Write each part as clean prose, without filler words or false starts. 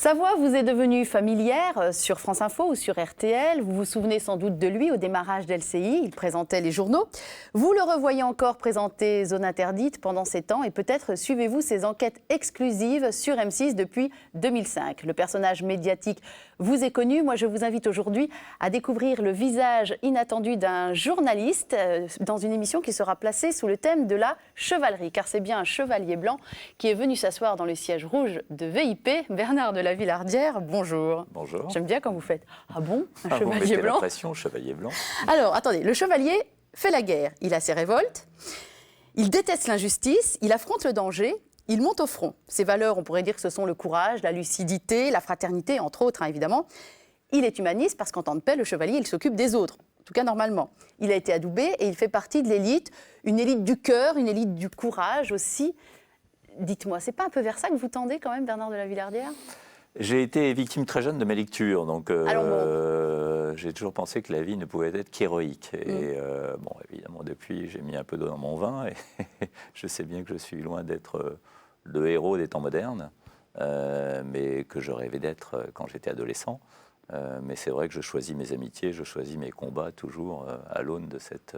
Sa voix vous est devenue familière sur France Info ou sur RTL. Vous vous souvenez sans doute de lui au démarrage d'LCI. Il présentait les journaux. Vous le revoyez encore présenter Zone Interdite pendant ces temps et peut-être suivez-vous ses enquêtes exclusives sur M6 depuis 2005. Le personnage médiatique vous est connu. Moi, je vous invite aujourd'hui à découvrir le visage inattendu d'un journaliste dans une émission qui sera placée sous le thème de la chevalerie. Car c'est bien un chevalier blanc qui est venu s'asseoir dans le siège rouge de VIP. Bernard de la Villardière, bonjour. Bonjour. J'aime bien quand vous faites « Ah bon, un chevalier blanc ?» chevalier blanc. Alors, attendez, le chevalier fait la guerre. Il a ses révoltes, il déteste l'injustice, il affronte le danger, il monte au front. Ses valeurs, on pourrait dire que ce sont le courage, la lucidité, la fraternité, entre autres, évidemment. Il est humaniste parce qu'en temps de paix, le chevalier, il s'occupe des autres. En tout cas, normalement. Il a été adoubé et il fait partie de l'élite, une élite du cœur, une élite du courage aussi. Dites-moi, c'est pas un peu vers ça que vous tendez quand même, Bernard de la Villardière ? J'ai été victime très jeune de mes lectures, donc j'ai toujours pensé que la vie ne pouvait être qu'héroïque. Et bon, évidemment, depuis, j'ai mis un peu d'eau dans mon vin et je sais bien que je suis loin d'être le héros des temps modernes, mais que je rêvais d'être quand j'étais adolescent. Mais c'est vrai que je choisis mes amitiés, je choisis mes combats toujours à l'aune de cette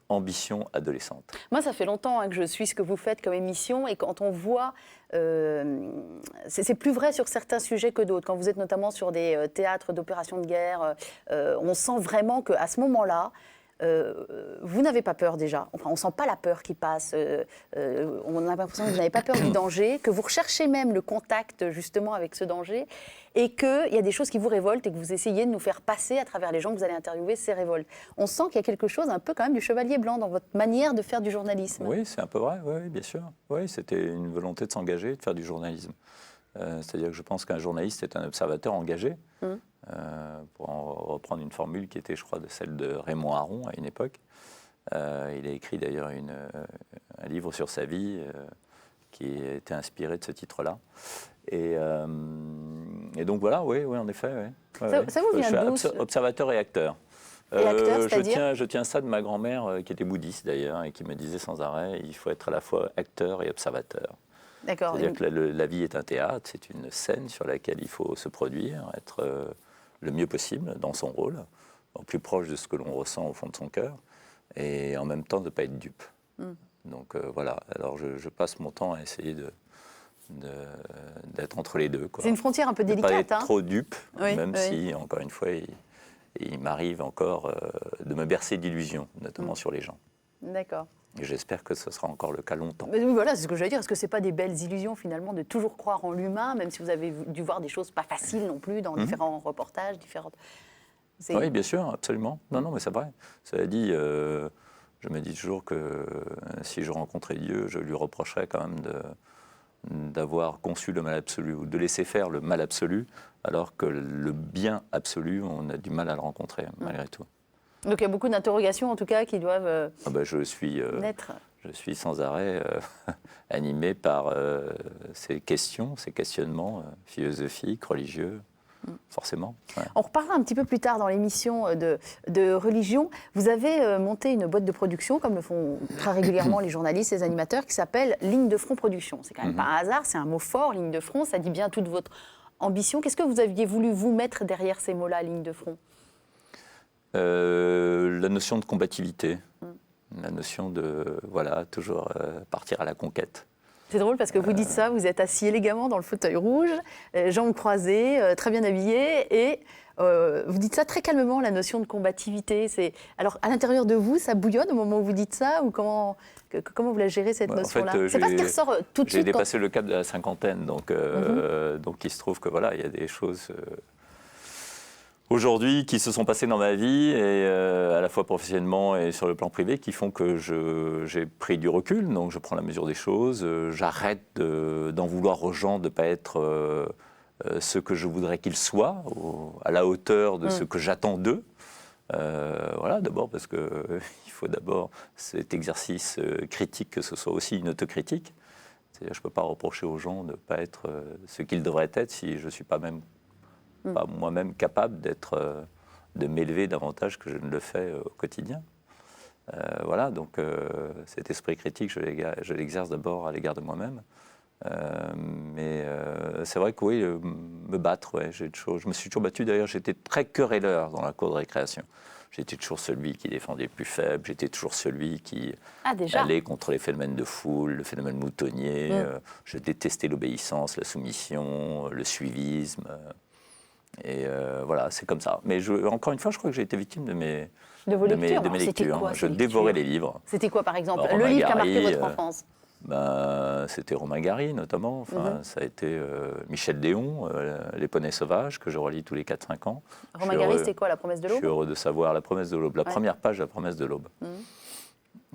ambition adolescente. Moi, ça fait longtemps que je suis ce que vous faites comme émission et quand on voit, c'est plus vrai sur certains sujets que d'autres. Quand vous êtes notamment sur des théâtres d'opérations de guerre, on sent vraiment qu'à ce moment-là, vous n'avez pas peur déjà. Enfin, on ne sent pas la peur qui passe. On a l'impression que vous n'avez pas peur du danger, que vous recherchez même le contact justement avec ce danger et qu'il y a des choses qui vous révoltent et que vous essayez de nous faire passer à travers les gens que vous allez interviewer ces révoltes. On sent qu'il y a quelque chose un peu quand même du chevalier blanc dans votre manière de faire du journalisme. Oui, c'est un peu vrai, oui, bien sûr. Oui, c'était une volonté de s'engager, de faire du journalisme. C'est-à-dire que je pense qu'un journaliste est un observateur engagé. Pour en reprendre une formule qui était, je crois, celle de Raymond Aron à une époque. Il a écrit d'ailleurs un livre sur sa vie qui était inspiré de ce titre-là. Et donc voilà, oui, en effet. Oui. Ça vous vient d'où ? Observateur et acteur. Je tiens ça de ma grand-mère qui était bouddhiste d'ailleurs et qui me disait sans arrêt, il faut être à la fois acteur et observateur. C'est-à-dire que la vie est un théâtre, c'est une scène sur laquelle il faut se produire, être le mieux possible dans son rôle, au plus proche de ce que l'on ressent au fond de son cœur, et en même temps de ne pas être dupe. Donc voilà, alors je passe mon temps à essayer d'être entre les deux. C'est une frontière un peu délicate. Ne pas être trop dupe, même oui. si, encore une fois, il m'arrive encore de me bercer d'illusions, notamment sur les gens. D'accord. Et j'espère que ce sera encore le cas longtemps. Mais voilà, c'est ce que j'allais dire. Est-ce que ce n'est pas des belles illusions, finalement, de toujours croire en l'humain, même si vous avez dû voir des choses pas faciles non plus dans différents reportages, différentes... Oui, bien sûr, absolument. Non, mais c'est vrai. Cela dit, je me dis toujours que si je rencontrais Dieu, je lui reprocherais quand même d'avoir conçu le mal absolu, ou de laisser faire le mal absolu, alors que le bien absolu, on a du mal à le rencontrer, malgré tout. Donc il y a beaucoup d'interrogations, en tout cas, qui doivent je naître. Je suis sans arrêt animé par ces questions, ces questionnements philosophiques, religieux, forcément. Ouais. On reparlera un petit peu plus tard dans l'émission de religion. Vous avez monté une boîte de production, comme le font très régulièrement les journalistes, les animateurs, qui s'appelle Ligne de front production. C'est quand même pas un hasard, c'est un mot fort, ligne de front, ça dit bien toute votre ambition. Qu'est-ce que vous aviez voulu vous mettre derrière ces mots-là, ligne de front ? La notion de combativité, la notion de, toujours partir à la conquête. C'est drôle parce que vous dites ça, vous êtes assis élégamment dans le fauteuil rouge, jambes croisées, très bien habillé, et vous dites ça très calmement, la notion de combativité. Alors, à l'intérieur de vous, ça bouillonne au moment où vous dites ça, ou comment vous la gérez, cette notion-là ? C'est pas ce qui ressort tout de suite. J'ai dépassé le cap de la cinquantaine, donc il se trouve que il y a des choses... aujourd'hui, qui se sont passées dans ma vie, et à la fois professionnellement et sur le plan privé, qui font que j'ai pris du recul, donc je prends la mesure des choses, j'arrête d'en vouloir aux gens de ne pas être ce que je voudrais qu'ils soient, à la hauteur de ce que j'attends d'eux. D'abord parce qu'il faut d'abord cet exercice critique, que ce soit aussi une autocritique. C'est-à-dire, je ne peux pas reprocher aux gens de ne pas être ce qu'ils devraient être si je ne suis pas moi-même capable de m'élever davantage que je ne le fais au quotidien. Donc cet esprit critique, je l'exerce d'abord à l'égard de moi-même, Mais c'est vrai que oui, me battre, ouais, je me suis toujours battu. D'ailleurs, j'étais très querelleur dans la cour de récréation. J'étais toujours celui qui défendait le plus faible, j'étais toujours celui qui allait contre les phénomènes de foule, le phénomène moutonnier. Je détestais l'obéissance, la soumission, le suivisme. Et voilà, c'est comme ça. Mais encore une fois, je crois que j'ai été victime de mes lectures. Quoi, je dévorais les livres. C'était quoi, par exemple, le livre qui a marqué votre enfance? C'était Romain Gary, notamment. Ça a été Michel Déon, Les poneys sauvages, que je relis tous les 4-5 ans. Romain Gary, c'était quoi, La promesse de l'aube? Je suis heureux de savoir La promesse de l'aube, la première page de La promesse de l'aube.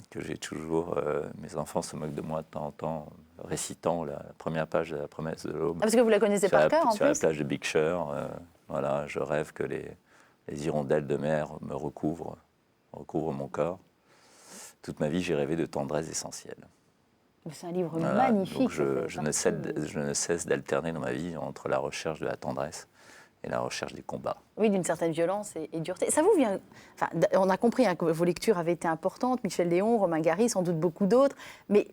Que j'ai toujours... mes enfants se moquent de moi de temps en temps, récitant la première page de La promesse de l'aube. Parce que vous la connaissez par cœur, en plus? Sur la plage de Big Sur, voilà, je rêve que les hirondelles de mer me recouvrent mon corps. Toute ma vie, j'ai rêvé de tendresse essentielle. C'est un livre magnifique. Donc je ne cesse d'alterner dans ma vie entre la recherche de la tendresse et la recherche des combats. Oui, d'une certaine violence et dureté. Ça vous vient... Enfin, on a compris que vos lectures avaient été importantes, Michel Léon, Romain Gary, sans doute beaucoup d'autres, mais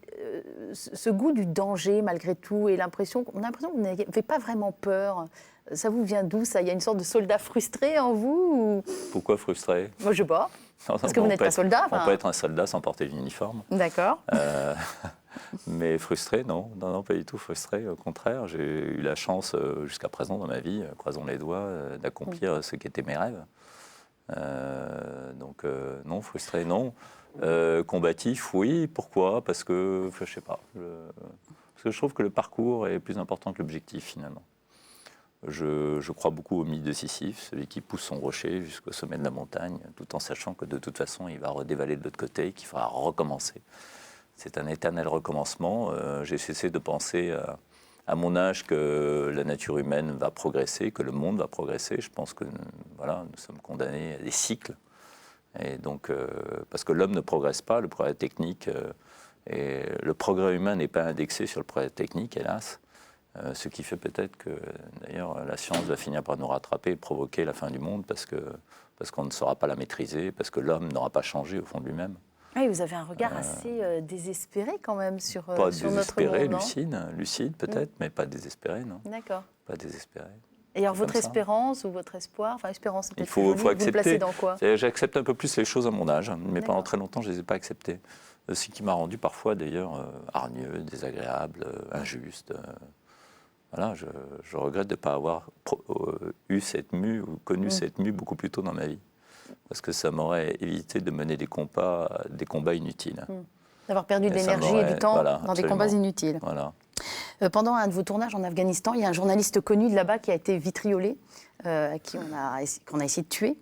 ce goût du danger, malgré tout, et on a l'impression que vous n'avez pas vraiment peur. Ça vous vient d'où, ça? Il y a une sorte de soldat frustré en vous ou... Pourquoi frustré? Moi, je sais pas. Parce que vous n'êtes pas soldat. On peut être un soldat sans porter l'uniforme. D'accord. Mais frustré, non, pas du tout frustré. Au contraire, j'ai eu la chance, jusqu'à présent dans ma vie, croisons les doigts, d'accomplir ce qui étaient mes rêves. Donc non, frustré, non. Combatif, oui. Pourquoi? Parce que, je sais pas. Parce que je trouve que le parcours est plus important que l'objectif, finalement. Je crois beaucoup au mythe de Sisyphe, celui qui pousse son rocher jusqu'au sommet de la montagne, tout en sachant que de toute façon, il va redévaler de l'autre côté et qu'il faudra recommencer. C'est un éternel recommencement. J'ai cessé de penser à mon âge que la nature humaine va progresser, que le monde va progresser. Je pense que voilà, nous sommes condamnés à des cycles. Et donc, parce que l'homme ne progresse pas, le progrès technique, et le progrès humain n'est pas indexé sur le progrès technique, hélas. Ce qui fait peut-être que, d'ailleurs, la science va finir par nous rattraper et provoquer la fin du monde parce qu'on ne saura pas la maîtriser, parce que l'homme n'aura pas changé au fond de lui-même. Oui, vous avez un regard assez désespéré quand même sur notre monde. Pas désespéré, lucide peut-être, mais pas désespéré, non. D'accord. Pas désespéré. Et alors votre espérance ou votre espoir, enfin espérance, c'est peut-être il faut accepter. Vous le placez dans quoi? J'accepte un peu plus les choses à mon âge, mais pendant très longtemps, je ne les ai pas acceptées. Ce qui m'a rendu parfois d'ailleurs hargneux, désagréable, injuste. Voilà, je regrette de ne pas avoir eu cette mue ou connu cette mue beaucoup plus tôt dans ma vie. Parce que ça m'aurait évité de mener des combats inutiles. D'avoir perdu de l'énergie et du temps dans des combats inutiles. Voilà. Pendant un de vos tournages en Afghanistan, il y a un journaliste connu de là-bas qui a été vitriolé, qu'on a essayé de tuer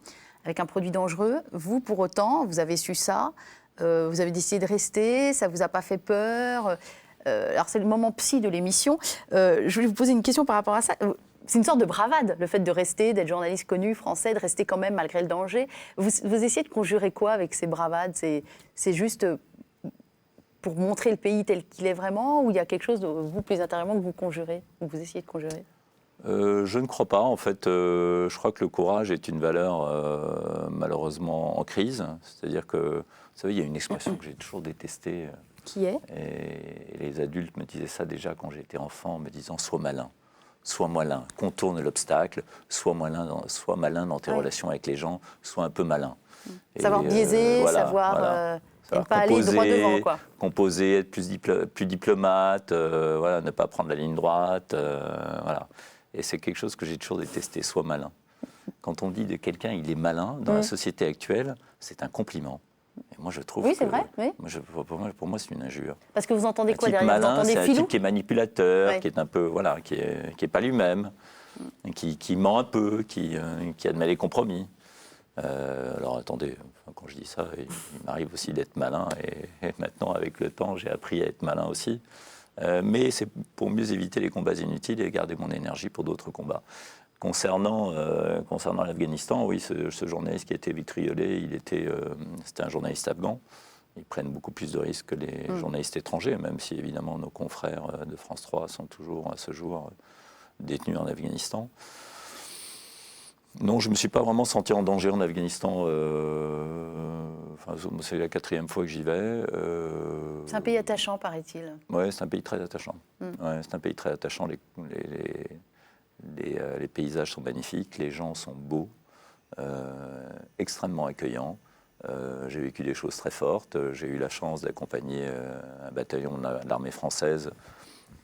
avec un produit dangereux. Vous, pour autant, vous avez su ça, vous avez décidé de rester, ça ne vous a pas fait peur. Alors c'est le moment psy de l'émission. Je voulais vous poser une question par rapport à ça. C'est une sorte de bravade, le fait de rester, d'être journaliste connu français, de rester quand même malgré le danger. Vous essayez de conjurer quoi avec ces bravades? C'est juste pour montrer le pays tel qu'il est vraiment, ou il y a quelque chose, vous, plus intérieurement, que vous conjurez, ou vous essayez de conjurer? Je ne crois pas. En fait, je crois que le courage est une valeur malheureusement en crise. C'est-à-dire que, vous savez, il y a une expression que j'ai toujours détestée. Qui est? Et les adultes me disaient ça déjà quand j'étais enfant, en me disant « sois malin ». Sois malin, contourne l'obstacle, sois malin dans tes relations avec les gens, sois un peu malin. Savoir biaiser, savoir ne pas aller droit devant, quoi. Composer, être plus diplomate, ne pas prendre la ligne droite, voilà. Et c'est quelque chose que j'ai toujours détesté, sois malin. Quand on dit de quelqu'un il est malin, dans la société actuelle, c'est un compliment. Et moi, je trouve oui, c'est vrai. Oui. Pour moi, c'est une injure. Parce que vous entendez quoi derrière? Malin, vous entendez c'est un type qui est manipulateur, qui est un peu, qui est pas lui-même, qui ment un peu, qui admet les compromis. Alors attendez, quand je dis ça, il m'arrive aussi d'être malin, et maintenant, avec le temps, j'ai appris à être malin aussi. Mais c'est pour mieux éviter les combats inutiles et garder mon énergie pour d'autres combats. Concernant l'Afghanistan, oui, ce journaliste qui a été vitriolé, c'était un journaliste afghan. Ils prennent beaucoup plus de risques que les journalistes étrangers, même si évidemment nos confrères de France 3 sont toujours à ce jour détenus en Afghanistan. Non, je ne me suis pas vraiment senti en danger en Afghanistan. C'est la 4e fois que j'y vais. C'est un pays attachant, paraît-il. Oui, c'est un pays très attachant. Ouais, c'est un pays très attachant. Les paysages sont magnifiques, les gens sont beaux, extrêmement accueillants. J'ai vécu des choses très fortes. J'ai eu la chance d'accompagner un bataillon de l'armée française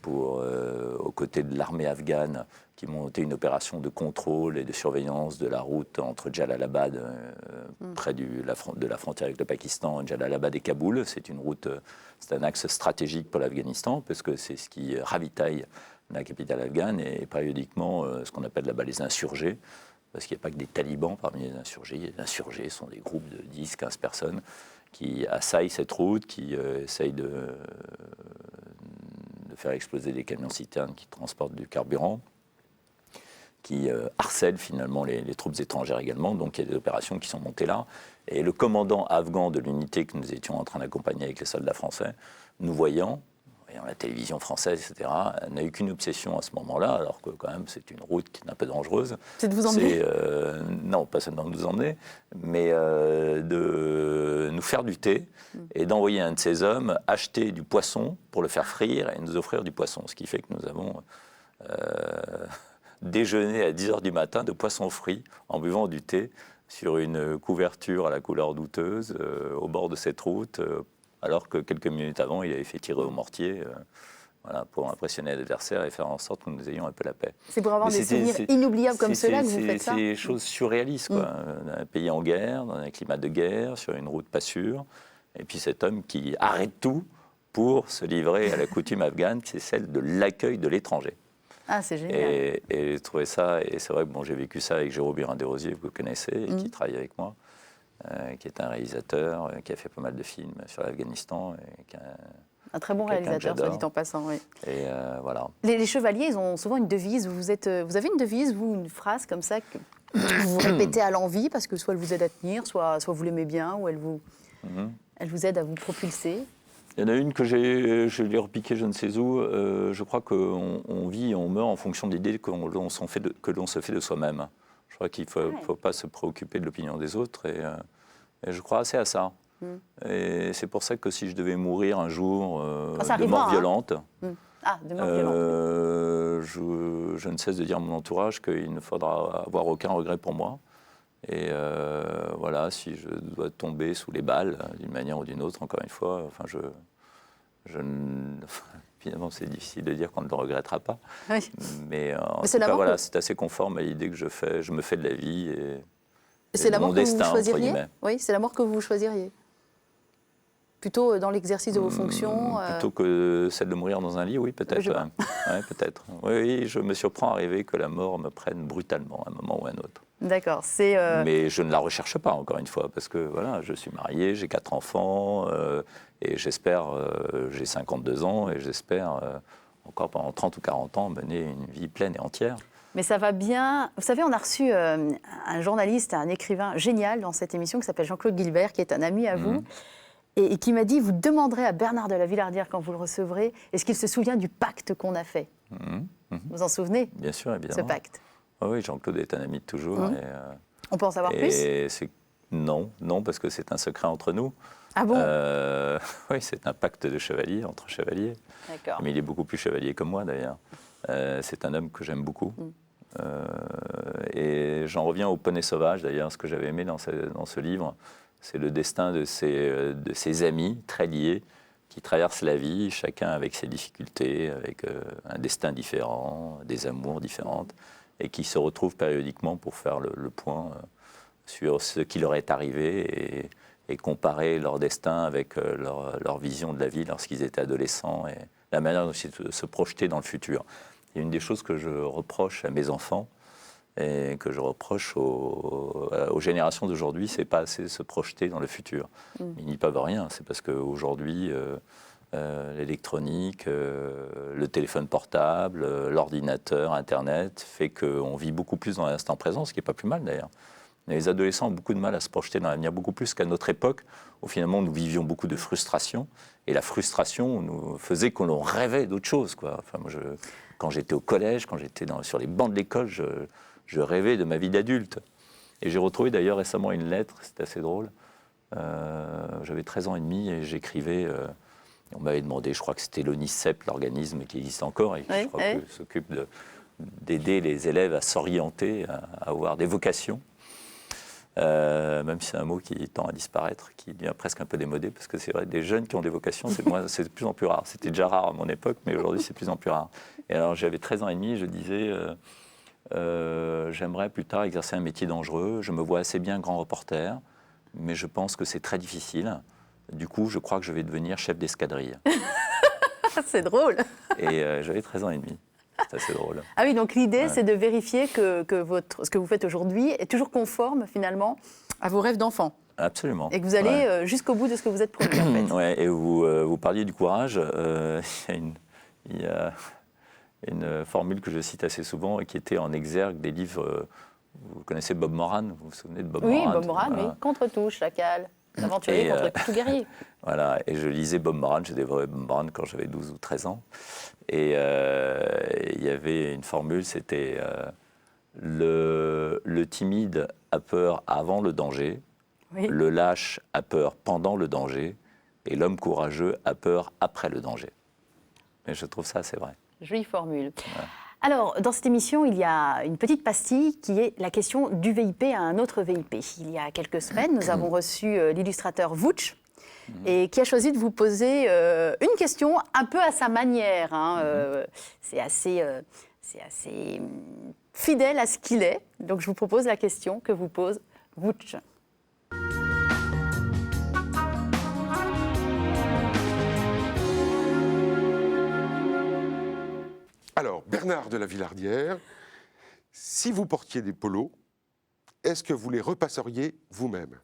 aux côtés de l'armée afghane, qui montait une opération de contrôle et de surveillance de la route entre Jalalabad, près de la frontière avec le Pakistan, Jalalabad et Kaboul. C'est un axe stratégique pour l'Afghanistan, parce que c'est ce qui ravitaille la capitale afghane et périodiquement ce qu'on appelle là-bas les insurgés, parce qu'il n'y a pas que des talibans parmi les insurgés. Les insurgés sont des groupes de 10-15 personnes qui assaillent cette route, qui essayent de faire exploser des camions-citernes qui transportent du carburant, qui harcèlent finalement les troupes étrangères également. Donc il y a des opérations qui sont montées là. Et le commandant afghan de l'unité que nous étions en train d'accompagner avec les soldats français, nous voyant la télévision française, etc., n'a eu qu'une obsession à ce moment-là, alors que quand même c'est une route qui est un peu dangereuse. C'est de vous emmener non, pas seulement de nous emmener, mais de nous faire du thé et d'envoyer un de ces hommes acheter du poisson pour le faire frire et nous offrir du poisson. Ce qui fait que nous avons déjeuné à 10h du matin de poisson frit en buvant du thé sur une couverture à la couleur douteuse au bord de cette route, alors que quelques minutes avant, il avait fait tirer au mortier pour impressionner l'adversaire et faire en sorte que nous ayons un peu la paix. C'est pour avoir des souvenirs inoubliables comme ceux-là que vous faites ça. C'est des choses surréalistes, quoi. Un pays en guerre, dans un climat de guerre, sur une route pas sûre, et puis cet homme qui arrête tout pour se livrer à la coutume afghane, c'est celle de l'accueil de l'étranger. Ah, c'est génial. Et j'ai trouvé ça, et c'est vrai que j'ai vécu ça avec Jérôme Birin-Desrosiers, que vous connaissez, et qui travaille avec moi. Qui est un réalisateur qui a fait pas mal de films sur l'Afghanistan. Un très bon réalisateur, soit dit en passant, oui. Et voilà. Les chevaliers, ils ont souvent une devise. Vous avez une devise, vous, une phrase comme ça que vous répétez à l'envi, parce que soit elle vous aide à tenir, soit vous l'aimez bien, ou elle vous aide à vous propulser. Il y en a une que je l'ai repiquée je ne sais où. Je crois qu'on vit et on meurt en fonction de l'idée que l'on se fait de soi-même. Je crois qu'il ne faut pas se préoccuper de l'opinion des autres et je crois assez à ça. Et c'est pour ça que si je devais mourir un jour de mort violente, je ne cesse de dire à mon entourage qu'il ne faudra avoir aucun regret pour moi. Et voilà, si je dois tomber sous les balles d'une manière ou d'une autre, encore une fois, finalement, c'est difficile de dire qu'on ne le regrettera pas. Oui. Mais en tout cas, voilà, c'est assez conforme à l'idée que je me fais de la vie et c'est la mon mort destin, que vous choisiriez. Oui, c'est la mort que vous choisiriez. Plutôt dans l'exercice de vos fonctions Plutôt que celle de mourir dans un lit, oui, peut-être. Ouais, peut-être. Oui, je me surprends à rêver que la mort me prenne brutalement à un moment ou à un autre. D'accord. Mais je ne la recherche pas, encore une fois, parce que voilà, je suis marié, j'ai 4 enfants, et j'espère, j'ai 52 ans, et j'espère encore pendant 30 ou 40 ans mener une vie pleine et entière. Mais ça va bien. Vous savez, on a reçu un journaliste, un écrivain génial dans cette émission qui s'appelle Jean-Claude Guilbert, qui est un ami à vous, et qui m'a dit, vous demanderez à Bernard de la Villardière quand vous le recevrez, est-ce qu'il se souvient du pacte qu'on a fait ? Vous vous en souvenez ? Bien sûr, évidemment. Ce pacte. Oh oui, Jean-Claude est un ami de toujours. On peut en savoir plus ? Non, parce que c'est un secret entre nous. Ah bon ? Oui, c'est un pacte de chevalier, entre chevaliers. D'accord. Mais il est beaucoup plus chevalier que moi, d'ailleurs. C'est un homme que j'aime beaucoup. Et j'en reviens au poney sauvage, d'ailleurs. Ce que j'avais aimé dans ce livre, c'est le destin de ces amis très liés qui traversent la vie, chacun avec ses difficultés, avec un destin différent, des amours différentes, et qui se retrouvent périodiquement pour faire le point sur ce qui leur est arrivé et comparer leur destin avec leur vision de la vie lorsqu'ils étaient adolescents et la manière aussi de se projeter dans le futur. Et une des choses que je reproche à mes enfants et que je reproche aux générations d'aujourd'hui, c'est pas assez se projeter dans le futur. Ils n'y peuvent rien, c'est parce qu'aujourd'hui, l'électronique, le téléphone portable, l'ordinateur, Internet, fait qu'on vit beaucoup plus dans l'instant présent, ce qui n'est pas plus mal d'ailleurs. Les adolescents ont beaucoup de mal à se projeter dans l'avenir, beaucoup plus qu'à notre époque, où finalement nous vivions beaucoup de frustration. Et la frustration nous faisait qu'on rêvait d'autre chose, quoi. Enfin, moi, quand j'étais au collège, quand j'étais sur les bancs de l'école, je rêvais de ma vie d'adulte. Et j'ai retrouvé d'ailleurs récemment une lettre, c'était assez drôle. J'avais 13 ans et demi et j'écrivais. On m'avait demandé, je crois que c'était l'ONICEP, l'organisme qui existe encore et qui je crois que s'occupe d'aider les élèves à s'orienter, à avoir des vocations. Même si c'est un mot qui tend à disparaître, qui devient presque un peu démodé, parce que c'est vrai, des jeunes qui ont des vocations, c'est de plus en plus rare. C'était déjà rare à mon époque, mais aujourd'hui c'est de plus en plus rare. Et alors j'avais 13 ans et demi et je disais, j'aimerais plus tard exercer un métier dangereux, je me vois assez bien grand reporter, mais je pense que c'est très difficile. Du coup, je crois que je vais devenir chef d'escadrille. C'est drôle. Et j'avais 13 ans et demi. C'est assez drôle. Ah oui, donc l'idée, c'est de vérifier que ce que vous faites aujourd'hui est toujours conforme, finalement, à vos rêves d'enfant. Absolument. Et que vous allez jusqu'au bout de ce que vous êtes promis, en fait. Ouais, et vous parliez du courage. Il y a une formule que je cite assez souvent et qui était en exergue des livres. Vous connaissez Bob Moran, vous vous souvenez de Bob Moran? Oui, Bob Moran, oui. Contre tout, chacal. Aventurier contre tout guerrier. Voilà, et je lisais Bob Moran, j'ai dévoré Bob Moran quand j'avais 12 ou 13 ans. Et il y avait une formule, c'était le timide a peur avant le danger, le lâche a peur pendant le danger, et l'homme courageux a peur après le danger. Et je trouve ça assez vrai. Jolie formule. Ouais. Alors, dans cette émission, il y a une petite pastille qui est la question du VIP à un autre VIP. Il y a quelques semaines, nous avons reçu l'illustrateur Vooch et qui a choisi de vous poser une question un peu à sa manière. C'est assez fidèle à ce qu'il est. Donc, je vous propose la question que vous pose Vooch. Alors, Bernard de la Villardière, si vous portiez des polos, est-ce que vous les repasseriez vous-même?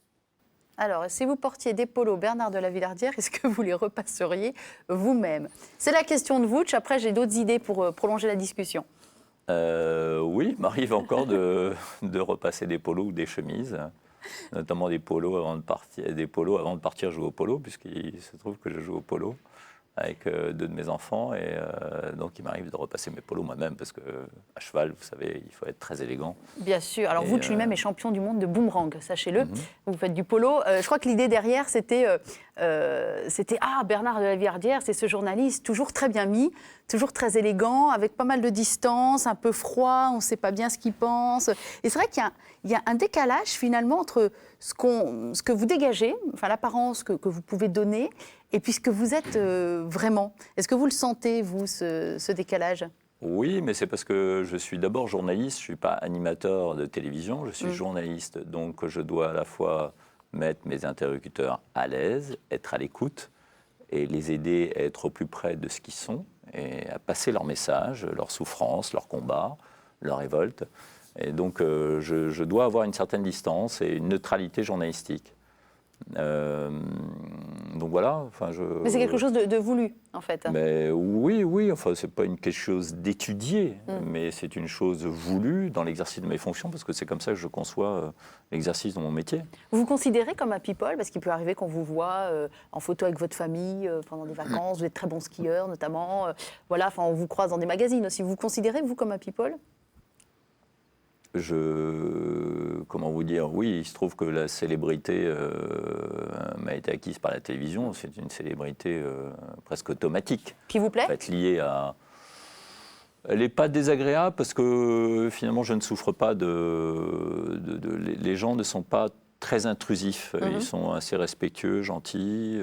Alors, si vous portiez des polos Bernard de la Villardière, est-ce que vous les repasseriez vous-même? C'est la question de Vooch. Après, j'ai d'autres idées pour prolonger la discussion. Oui, il m'arrive encore de repasser des polos ou des chemises, notamment des polos avant de partir jouer au polo, puisqu'il se trouve que je joue au polo avec deux de mes enfants, et donc il m'arrive de repasser mes polos moi-même, parce qu'à cheval, vous savez, il faut être très élégant. Bien sûr. Alors, Vooch lui-même est champion du monde de boomerang, sachez-le. Vous faites du polo. Je crois que l'idée derrière, c'était Bernard de la Villardière, c'est ce journaliste toujours très bien mis, toujours très élégant, avec pas mal de distance, un peu froid, on ne sait pas bien ce qu'il pense. Et c'est vrai qu'il y a un décalage, finalement, entre ce que vous dégagez, enfin l'apparence que vous pouvez donner, et puis ce que vous êtes vraiment. Est-ce que vous le sentez, vous, ce décalage ? Oui, mais c'est parce que je suis d'abord journaliste, je ne suis pas animateur de télévision, je suis journaliste. Donc je dois à la fois mettre mes interlocuteurs à l'aise, être à l'écoute et les aider à être au plus près de ce qu'ils sont et à passer leur message, leurs souffrances, leurs combats, leurs révoltes. Et donc je dois avoir une certaine distance et une neutralité journalistique. Donc voilà. Mais c'est quelque chose de voulu, en fait. Mais oui. Enfin, c'est pas quelque chose d'étudié, mais c'est une chose voulue dans l'exercice de mes fonctions, parce que c'est comme ça que je conçois l'exercice de mon métier. Vous vous considérez comme un people, parce qu'il peut arriver qu'on vous voit en photo avec votre famille pendant des vacances. Vous êtes très bon skieur, notamment. On vous croise dans des magazines aussi. Vous vous considérez, vous, comme un people ? Comment vous dire, oui, il se trouve que la célébrité m'a été acquise par la télévision. C'est une célébrité presque automatique. Qui vous plaît ? En fait, liée à... Elle n'est pas désagréable parce que finalement, je ne souffre pas les gens ne sont pas très intrusifs. Ils sont assez respectueux, gentils.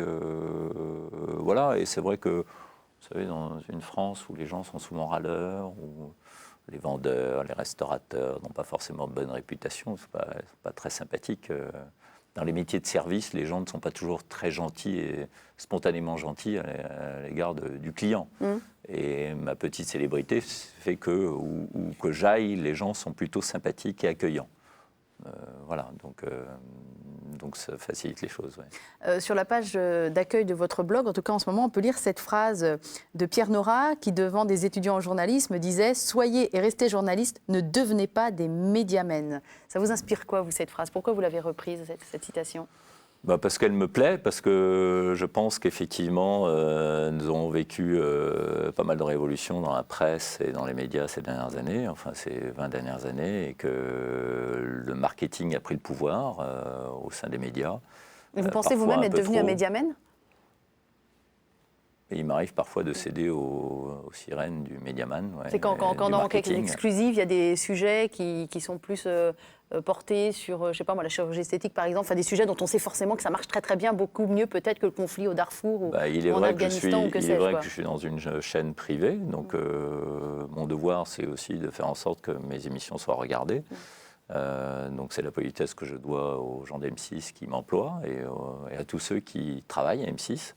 Voilà, et c'est vrai que, vous savez, dans une France où les gens sont souvent râleurs, où les vendeurs, les restaurateurs n'ont pas forcément de bonne réputation, ce n'est pas très sympathique. Dans les métiers de service, les gens ne sont pas toujours très gentils et spontanément gentils à l'égard du client. Et ma petite célébrité fait que, où que j'aille, les gens sont plutôt sympathiques et accueillants. Voilà, donc ça facilite les choses. Ouais. Sur la page d'accueil de votre blog, en tout cas en ce moment, on peut lire cette phrase de Pierre Nora qui, devant des étudiants en journalisme, disait « Soyez et restez journalistes, ne devenez pas des médiamens ». Ça vous inspire quoi, vous, cette phrase ? Pourquoi vous l'avez reprise, cette citation ? Parce qu'elle me plaît, parce que je pense qu'effectivement, nous avons vécu pas mal de révolutions dans la presse et dans les médias ces dernières années, enfin ces 20 dernières années, et que le marketing a pris le pouvoir au sein des médias. Et vous pensez vous-même être devenu un médiamen ? Et il m'arrive parfois de céder aux sirènes du médiaman. Ouais, c'est quand dans l'enquête exclusive, il y a des sujets qui sont plus portés sur, je sais pas moi, la chirurgie esthétique par exemple, enfin des sujets dont on sait forcément que ça marche très très bien, beaucoup mieux peut-être que le conflit au Darfour ou en Afghanistan ou que sais-je. Il est vrai que je suis dans une chaîne privée, donc mon devoir c'est aussi de faire en sorte que mes émissions soient regardées. Donc c'est la politesse que je dois aux gens d'M6 qui m'emploient et à tous ceux qui travaillent à M6.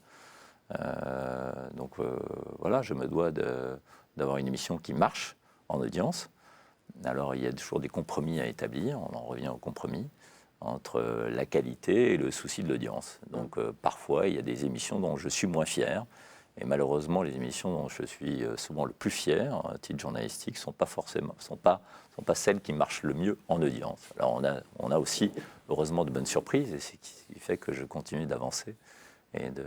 Donc voilà, je me dois d'avoir une émission qui marche en audience. Alors il y a toujours des compromis à établir, on en revient au compromis, entre la qualité et le souci de l'audience. Donc parfois il y a des émissions dont je suis moins fier, et malheureusement les émissions dont je suis souvent le plus fier, à titre journalistique, sont pas celles qui marchent le mieux en audience. Alors on a aussi heureusement de bonnes surprises, et c'est ce qui fait que je continue d'avancer et de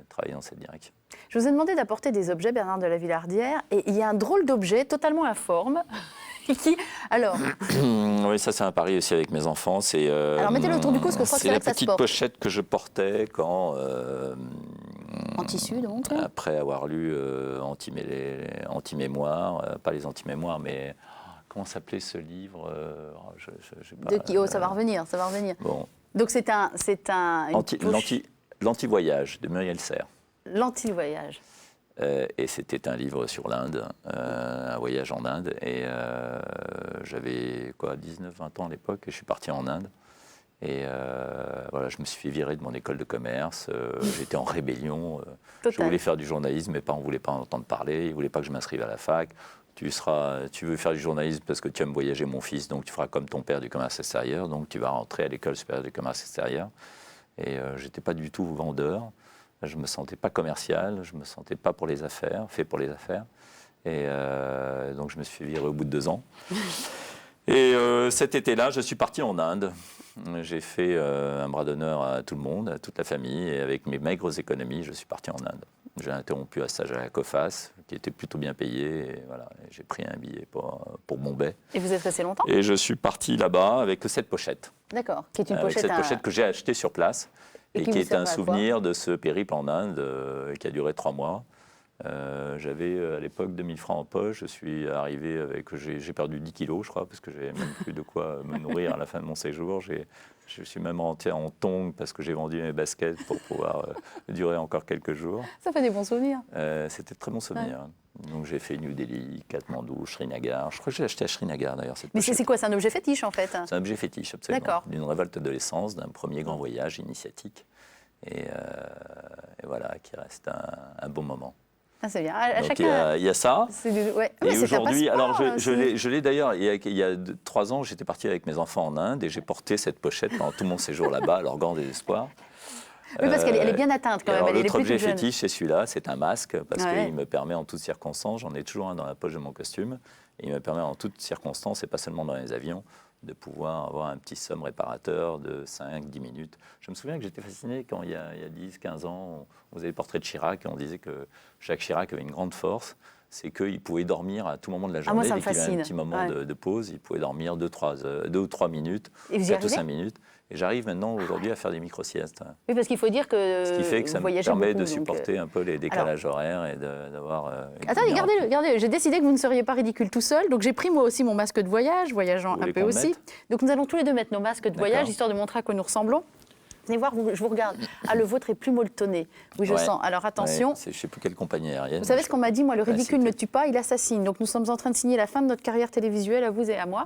travailler dans cette direction. Je vous ai demandé d'apporter des objets, Bernard de la Villardière, et il y a un drôle d'objet totalement informe. Alors oui, ça c'est un pari aussi avec mes enfants. Alors mettez-le autour du cou, parce que je crois que c'est là que ça se porte. C'est la petite pochette que je portais quand... en tissu donc. Après avoir lu Anti-mémoire, pas les Anti-mémoires, mais... Comment s'appelait ce livre ça va revenir. Bon. Donc c'est un L'Anti-voyage de Muriel Serre. L'Anti-voyage. Et c'était un livre sur l'Inde, un voyage en Inde. Et j'avais 19-20 ans à l'époque et je suis parti en Inde. Et voilà, je me suis fait virer de mon école de commerce. J'étais en rébellion. Je voulais faire du journalisme, mes parents ne voulaient pas en entendre parler. Ils ne voulaient pas que je m'inscrive à la fac. Tu veux faire du journalisme parce que tu aimes voyager, mon fils, donc tu feras comme ton père du commerce extérieur. Donc tu vas rentrer à l'école supérieure du commerce extérieur. Et je n'étais pas du tout vendeur, je ne me sentais pas commercial, je ne me sentais pas fait pour les affaires. Et donc je me suis viré au bout de 2 ans. Et cet été-là, je suis parti en Inde. J'ai fait un bras d'honneur à tout le monde, à toute la famille. Et avec mes maigres économies, je suis parti en Inde. J'ai interrompu un stage à la COFAS, qui était plutôt bien payé. Et voilà, et j'ai pris un billet pour Bombay. Et vous êtes resté longtemps ? Et je suis parti là-bas avec cette pochette. D'accord, qui est une pochette. Cette pochette que j'ai achetée sur place et qui est un souvenir de ce périple en Inde qui a duré 3 mois. J'avais à l'époque 2000 francs en poche. Je suis arrivé j'ai perdu 10 kilos, je crois, parce que j'avais même plus de quoi me nourrir à la fin de mon séjour. Je suis même rentré en tongs parce que j'ai vendu mes baskets pour pouvoir durer encore quelques jours. Ça fait des bons souvenirs. C'était de très bons souvenirs. Ouais. Donc j'ai fait New Delhi, Katmandou, Srinagar. Je crois que j'ai acheté à Srinagar d'ailleurs. Mais c'est quoi ? C'est un objet fétiche en fait ? C'est un objet fétiche, absolument. D'accord. D'une révolte adolescence, d'un premier grand voyage initiatique. Et voilà, qui reste un bon moment. Ah, c'est bien. Donc il y a ça. Ouais. Et aujourd'hui, alors je l'ai d'ailleurs, il y a 3 ans, j'étais parti avec mes enfants en Inde et j'ai porté cette pochette pendant tout mon séjour là-bas, leur grand désespoir. Oui, parce qu'elle est bien atteinte quand même. L'autre objet fétiche, c'est celui-là, c'est un masque, parce qu'il me permet en toutes circonstances, j'en ai toujours un dans la poche de mon costume, et il me permet en toutes circonstances, et pas seulement dans les avions, de pouvoir avoir un petit somme réparateur de 5-10 minutes. Je me souviens que j'étais fasciné quand il y a 10-15 ans, on faisait le portrait de Chirac et on disait que Jacques Chirac avait une grande force, c'est qu'il pouvait dormir à tout moment de la journée. Moi, dès qu'il y avait un petit moment de pause, il pouvait dormir 2 ou 3 minutes, 4 ou 5 minutes. Et j'arrive maintenant aujourd'hui à faire des micro-siestes. Oui, parce qu'il faut dire que ce qui fait que ça me permet de supporter un peu les décalages horaires et d'avoir... Attendez, regardez, j'ai décidé que vous ne seriez pas ridicule tout seul, donc j'ai pris moi aussi mon masque de voyage, voyageant un peu aussi. Donc nous allons tous les deux mettre nos masques de voyage, histoire de montrer à quoi nous ressemblons. Venez voir, je vous regarde. Ah, le vôtre est plus molletonné. Oui, je sens. Alors attention. Je ne sais plus quelle compagnie aérienne. Vous savez ce qu'on m'a dit, moi, le ridicule ne tue pas, il assassine. Donc nous sommes en train de signer la fin de notre carrière télévisuelle, à vous et à moi.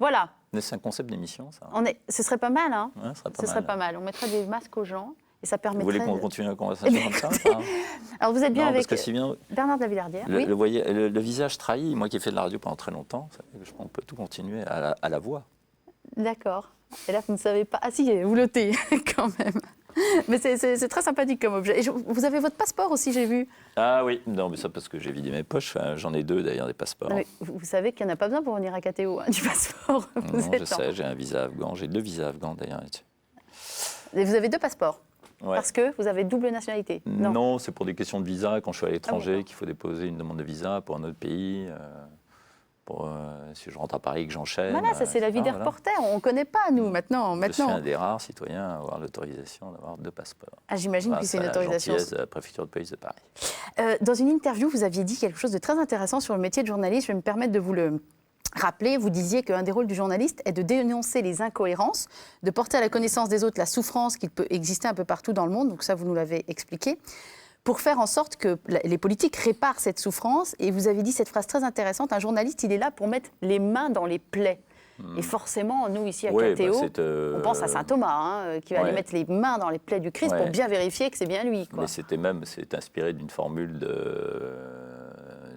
Voilà. C'est un concept d'émission, ça. Ce serait pas mal, hein. Ouais, ce serait pas mal. On mettrait des masques aux gens et ça permettrait... Vous voulez qu'on continue la conversation comme ça Alors vous êtes bien avec bien, Bernard de la Villardière. Le visage trahi, moi qui ai fait de la radio pendant très longtemps, je pense qu'on peut tout continuer à la voix. D'accord. Et là, vous ne savez pas... Ah si, vous notez quand même. Mais c'est très sympathique comme objet. Et vous avez votre passeport aussi, j'ai vu. Ah oui, non, mais ça parce que j'ai vidé mes poches. Enfin, j'en ai 2 d'ailleurs, des passeports. Vous savez qu'il n'y en a pas besoin pour venir à KTO, du passeport. Non, je sais, j'ai un visa afghan. J'ai 2 visas afghans d'ailleurs. Et vous avez 2 passeports Ouais. parce que vous avez double nationalité. Non, c'est pour des questions de visa. Quand je suis à l'étranger, d'accord. qu'il faut déposer une demande de visa pour un autre pays. Si je rentre à Paris et que j'enchaîne. Voilà, ça c'est la vie des voilà. reporters. On ne connaît pas, nous, maintenant. Je suis un des rares citoyens à avoir l'autorisation d'avoir 2 passeports. Ah, j'imagine que c'est une autorisation. La gentillesse de la préfecture de police de Paris. Dans une interview, vous aviez dit quelque chose de très intéressant sur le métier de journaliste. Je vais me permettre de vous le rappeler. Vous disiez qu'un des rôles du journaliste est de dénoncer les incohérences, de porter à la connaissance des autres la souffrance qui peut exister un peu partout dans le monde. Donc ça, vous nous l'avez expliqué. Pour faire en sorte que les politiques réparent cette souffrance. Et vous avez dit cette phrase très intéressante, un journaliste, il est là pour mettre les mains dans les plaies. Et forcément, nous, ici, à KTO, on pense à saint Thomas, qui va aller mettre les mains dans les plaies du Christ pour bien vérifier que c'est bien lui. Quoi. Mais c'est inspiré d'une formule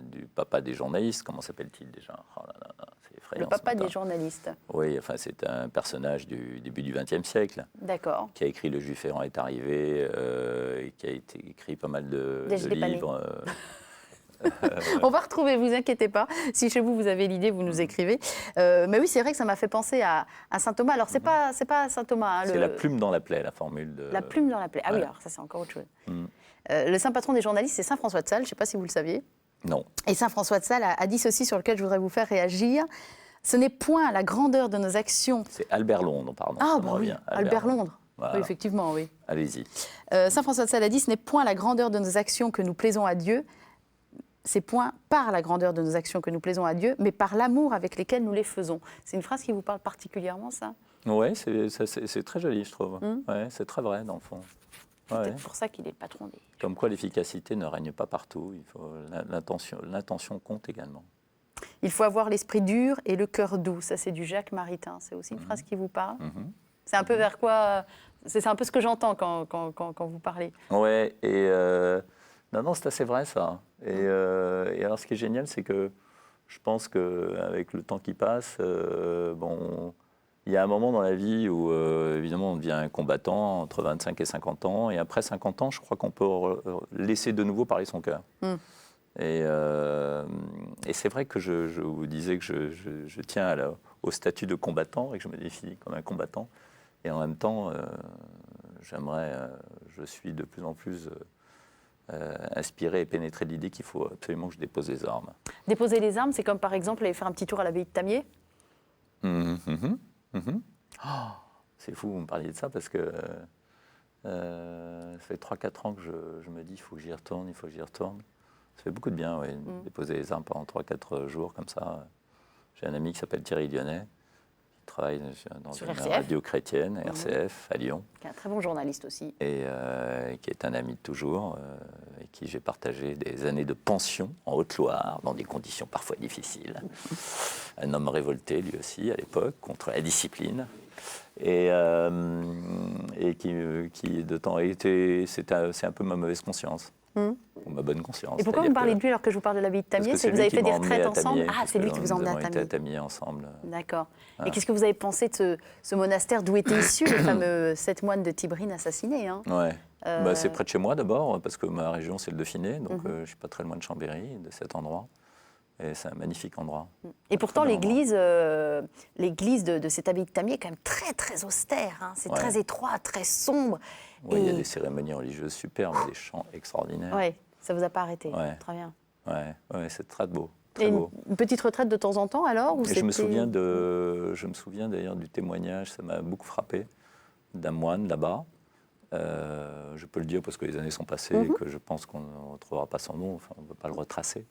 du papa des journalistes. Comment s'appelle-t-il déjà? Oh là là, c'est effrayant. Le papa des journalistes. Oui, enfin, c'est un personnage du début du XXe siècle. D'accord. Qui a écrit Le Juif errant est arrivé, et qui a écrit pas mal de livres. On va retrouver, vous inquiétez pas. Si chez vous, vous avez l'idée, vous nous écrivez. Mais oui, c'est vrai que ça m'a fait penser à saint Thomas. Alors, c'est pas saint Thomas. Hein, c'est la plume dans la plaie, la formule. La plume dans la plaie. Ah oui, alors ça, c'est encore autre chose. Le saint patron des journalistes, c'est saint François de Sales. Je ne sais pas si vous le saviez. Non. Et saint François de Sales a dit ceci sur lequel je voudrais vous faire réagir. Ce n'est point la grandeur de nos actions. C'est Albert Londres, pardon. Ah, bah oui, Albert Londres. Voilà. Oui, effectivement, oui. Allez-y. Saint François de Sales a dit, ce n'est point la grandeur de nos actions que nous plaisons à Dieu, c'est point par la grandeur de nos actions que nous plaisons à Dieu, mais par l'amour avec lesquels nous les faisons. C'est une phrase qui vous parle particulièrement, ça? Oui, c'est très joli, je trouve. Ouais, c'est très vrai, dans le fond. C'est peut-être pour ça qu'il est le patron des... Comme quoi l'efficacité ne règne pas partout. L'intention compte également. Il faut avoir l'esprit dur et le cœur doux. Ça, c'est du Jacques Maritain. C'est aussi une phrase qui vous parle? C'est un peu vers quoi... C'est un peu ce que j'entends quand vous parlez. Oui, et... Non, c'est assez vrai, ça. Et alors, ce qui est génial, c'est que je pense qu'avec le temps qui passe, il y a un moment dans la vie où, évidemment, on devient un combattant entre 25 et 50 ans. Et après 50 ans, je crois qu'on peut laisser de nouveau parler son cœur. Et c'est vrai que je vous disais que je tiens au statut de combattant et que je me définis comme un combattant. Et en même temps, je suis de plus en plus inspiré et pénétré de l'idée qu'il faut absolument que je dépose les armes. Déposer les armes, c'est comme par exemple aller faire un petit tour à l'abbaye de Tamier? Oh, c'est fou, vous me parliez de ça parce que ça fait 3-4 ans que je me dis il faut que j'y retourne, il faut que j'y retourne. Ça fait beaucoup de bien, oui, déposer les armes pendant 3-4 jours comme ça. J'ai un ami qui s'appelle Thierry Lyonnais, qui travaille dans une radio chrétienne, RCF, à Lyon. Qui est un très bon journaliste aussi. Et qui est un ami de toujours, avec qui j'ai partagé des années de pension en Haute-Loire, dans des conditions parfois difficiles. Un homme révolté, lui aussi, à l'époque, contre la discipline. Et qui de temps été, c'est un peu ma mauvaise conscience. Ou ma bonne conscience. Et pourquoi vous me parlez de lui alors que je vous parle de l'abbaye de Tamier? C'est que vous avez fait des retraites ensemble? Ah, c'est lui qui vous a emmené à Tamier. Nous avons été à Tamier ensemble. D'accord. Et qu'est-ce que vous avez pensé de ce monastère d'où étaient issus les fameux 7 moines de Tibrine assassinés? C'est près de chez moi d'abord, parce que ma région c'est le Dauphiné, donc je ne suis pas très loin de Chambéry, de cet endroit. Et c'est un magnifique endroit. Et pourtant, l'église de cette abbaye de Tamier est quand même très, très austère. C'est très étroit, très sombre. Oui, il y a des cérémonies religieuses superbes, des chants extraordinaires. Oui, ça ne vous a pas arrêté. Très bien. Oui, c'est très beau. Très beau. Une petite retraite de temps en temps, alors? Je me souviens d'ailleurs du témoignage, ça m'a beaucoup frappé, d'un moine là-bas. Je peux le dire parce que les années sont passées et que je pense qu'on ne retrouvera pas son nom, enfin, on ne peut pas le retracer.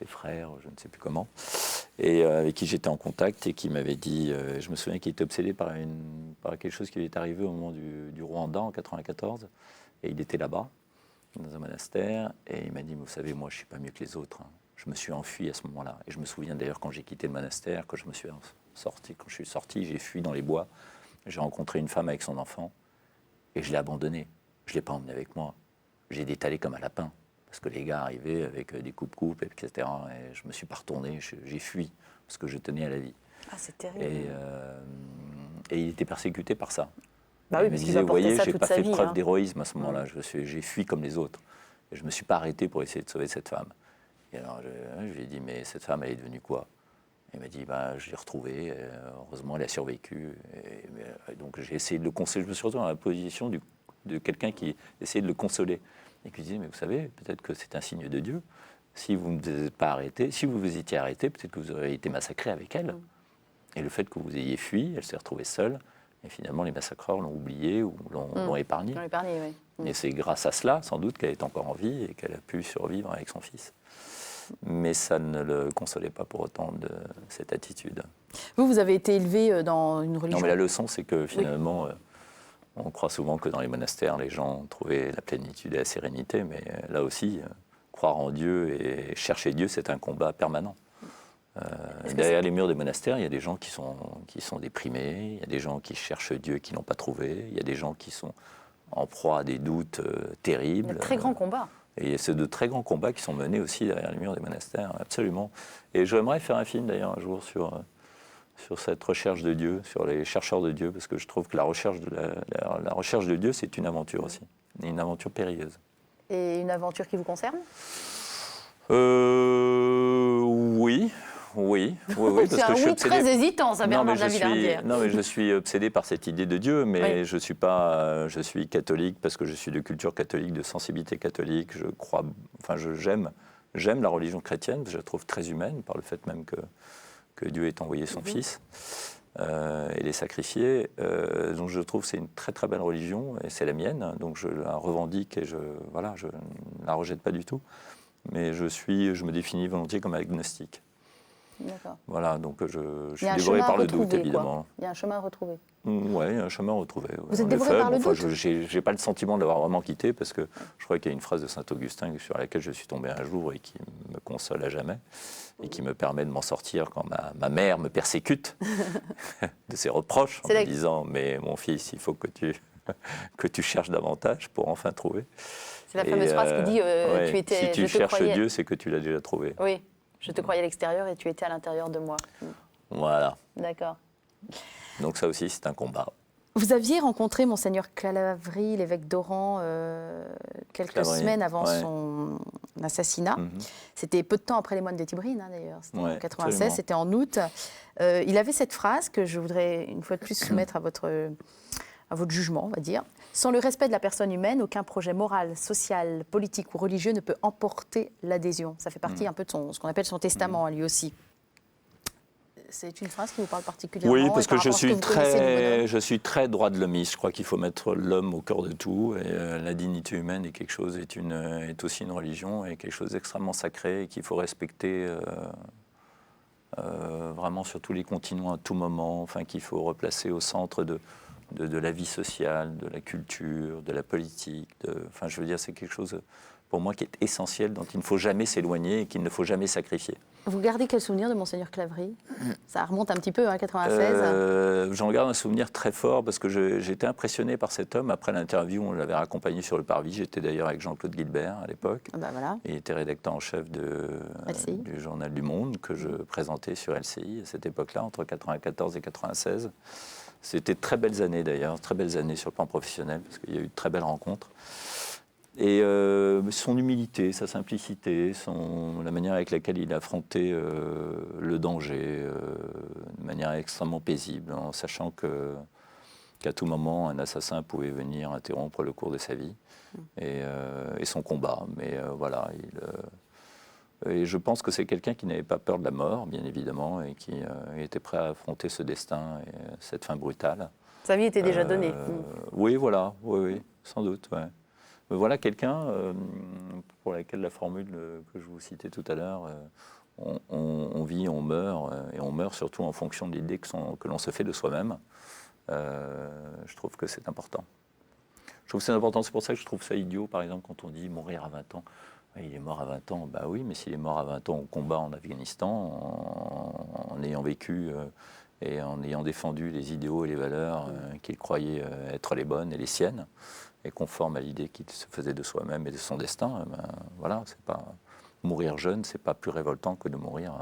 Des frères, je ne sais plus comment, et avec qui j'étais en contact et qui m'avait dit, je me souviens qu'il était obsédé par quelque chose qui lui est arrivé au moment du Rwanda en 1994, et il était là-bas, dans un monastère, et il m'a dit, vous savez, moi je ne suis pas mieux que les autres, je me suis enfui à ce moment-là, et je me souviens d'ailleurs quand j'ai quitté le monastère, quand je suis sorti, j'ai fui dans les bois, j'ai rencontré une femme avec son enfant, et je l'ai abandonné, je ne l'ai pas emmené avec moi, j'ai détalé comme un lapin. Parce que les gars arrivaient avec des coupes-coupes, etc. Et je ne me suis pas retourné, j'ai fui, parce que je tenais à la vie. Ah, c'est terrible. Et il était persécuté par ça. Bah oui, il me disait, vous voyez, je n'ai pas fait preuve d'héroïsme à ce moment-là, j'ai fui comme les autres. Et je ne me suis pas arrêté pour essayer de sauver cette femme. Et alors, je lui ai dit, mais cette femme, elle est devenue quoi? Il m'a dit, je l'ai retrouvé, heureusement elle a survécu. Et donc j'ai essayé de le consoler, je me suis retrouvé dans la position de quelqu'un qui essayait de le consoler. Et qui disait, mais vous savez, peut-être que c'est un signe de Dieu. Si vous ne vous êtes pas arrêté, si vous vous étiez arrêté, peut-être que vous auriez été massacré avec elle. Et le fait que vous ayez fui, elle s'est retrouvée seule. Et finalement, les massacreurs l'ont oubliée ou l'ont épargnée. Oui. Et c'est grâce à cela, sans doute, qu'elle est encore en vie et qu'elle a pu survivre avec son fils. Mais ça ne le consolait pas pour autant de cette attitude. Vous avez été élevé dans une religion... Non, mais la leçon, c'est que finalement, on croit souvent que dans les monastères, les gens trouvaient la plénitude et la sérénité. Mais là aussi, croire en Dieu et chercher Dieu, c'est un combat permanent. Derrière les murs des monastères, il y a des gens qui sont déprimés, il y a des gens qui cherchent Dieu qui n'ont pas trouvé, il y a des gens qui sont en proie à des doutes terribles. De très grands combats. Et c'est de très grands combats qui sont menés aussi derrière les murs des monastères, absolument. Et j'aimerais faire un film d'ailleurs un jour sur cette recherche de Dieu, sur les chercheurs de Dieu, parce que je trouve que la recherche de Dieu, c'est une aventure aussi, une aventure périlleuse. Et une aventure qui vous concerne ? Oui. C'est un oui très hésitant, ça, Bernard de la Villardière. Non, mais je suis obsédé par cette idée de Dieu, mais je suis pas, je suis catholique parce que je suis de culture catholique, de sensibilité catholique. J'aime la religion chrétienne, je la trouve très humaine par le fait même que Dieu ait envoyé son Fils et l'ait sacrifié. Donc je trouve que c'est une très très belle religion et c'est la mienne, donc je la revendique et je ne la rejette pas du tout. Mais je me définis volontiers comme agnostique. D'accord. Voilà, donc je suis dévoré par le doute, évidemment. Il y a un chemin à retrouver. Oui, un chemin à retrouver. Vous êtes dévoré par le doute ? Je n'ai pas le sentiment de l'avoir vraiment quitté, parce que je crois qu'il y a une phrase de Saint-Augustin sur laquelle je suis tombé un jour et qui me console à jamais, et qui me permet de m'en sortir quand ma mère me persécute de ses reproches, en me disant « Mais mon fils, il faut que tu cherches davantage pour enfin trouver. » C'est la fameuse phrase qui dit si tu cherches Dieu, c'est que tu l'as déjà trouvé. Oui. Je te croyais à l'extérieur et tu étais à l'intérieur de moi. Voilà. D'accord. Donc ça aussi, c'est un combat. Vous aviez rencontré Monseigneur Claverie, l'évêque d'Oran, quelques semaines avant son assassinat. C'était peu de temps après les moines de Tibrine, d'ailleurs. C'était en 96, c'était en août. Il avait cette phrase que je voudrais une fois de plus soumettre à votre jugement, on va dire. Sans le respect de la personne humaine, aucun projet moral, social, politique ou religieux ne peut emporter l'adhésion. Ça fait partie un peu de ce qu'on appelle son testament, lui aussi. C'est une phrase qui vous parle particulièrement. Oui, parce que je suis très droit de l'homiste. Je crois qu'il faut mettre l'homme au cœur de tout. Et la dignité humaine est quelque chose, est aussi une religion, et quelque chose d'extrêmement sacré et qu'il faut respecter vraiment sur tous les continents à tout moment. Enfin, qu'il faut replacer au centre de la vie sociale, de la culture, de la politique. Enfin, je veux dire, c'est quelque chose, pour moi, qui est essentiel, dont il ne faut jamais s'éloigner et qu'il ne faut jamais sacrifier. Vous gardez quel souvenir de Monseigneur Claverie ? Ça remonte un petit peu, hein, 96. J'en garde un souvenir très fort, parce que j'étais impressionné par cet homme. Après l'interview, on l'avait raccompagné sur le parvis. J'étais d'ailleurs avec Jean-Claude Guilbert à l'époque. Voilà. Il était rédacteur en chef du journal du Monde, que je présentais sur LCI à cette époque-là, entre 94 et 96. C'était de très belles années d'ailleurs, très belles années sur le plan professionnel, parce qu'il y a eu de très belles rencontres. Et son humilité, sa simplicité, la manière avec laquelle il affrontait le danger, de manière extrêmement paisible, en sachant qu'à tout moment, un assassin pouvait venir interrompre le cours de sa vie et son combat. Mais voilà, et je pense que c'est quelqu'un qui n'avait pas peur de la mort, bien évidemment, et qui était prêt à affronter ce destin et cette fin brutale. Sa vie était déjà donnée. Oui, voilà, oui, sans doute. Ouais. Mais voilà quelqu'un pour laquelle la formule que je vous citais tout à l'heure, on vit, on meurt, et on meurt surtout en fonction de l'idée que l'on se fait de soi-même. Je trouve que c'est important. C'est pour ça que je trouve ça idiot, par exemple, quand on dit mourir à 20 ans. Il est mort à 20 ans, bah oui, mais s'il est mort à 20 ans au combat en Afghanistan, en ayant vécu et en ayant défendu les idéaux et les valeurs qu'il croyait être les bonnes et les siennes, et conformes à l'idée qu'il se faisait de soi-même et de son destin, voilà, c'est pas mourir jeune, c'est pas plus révoltant que de mourir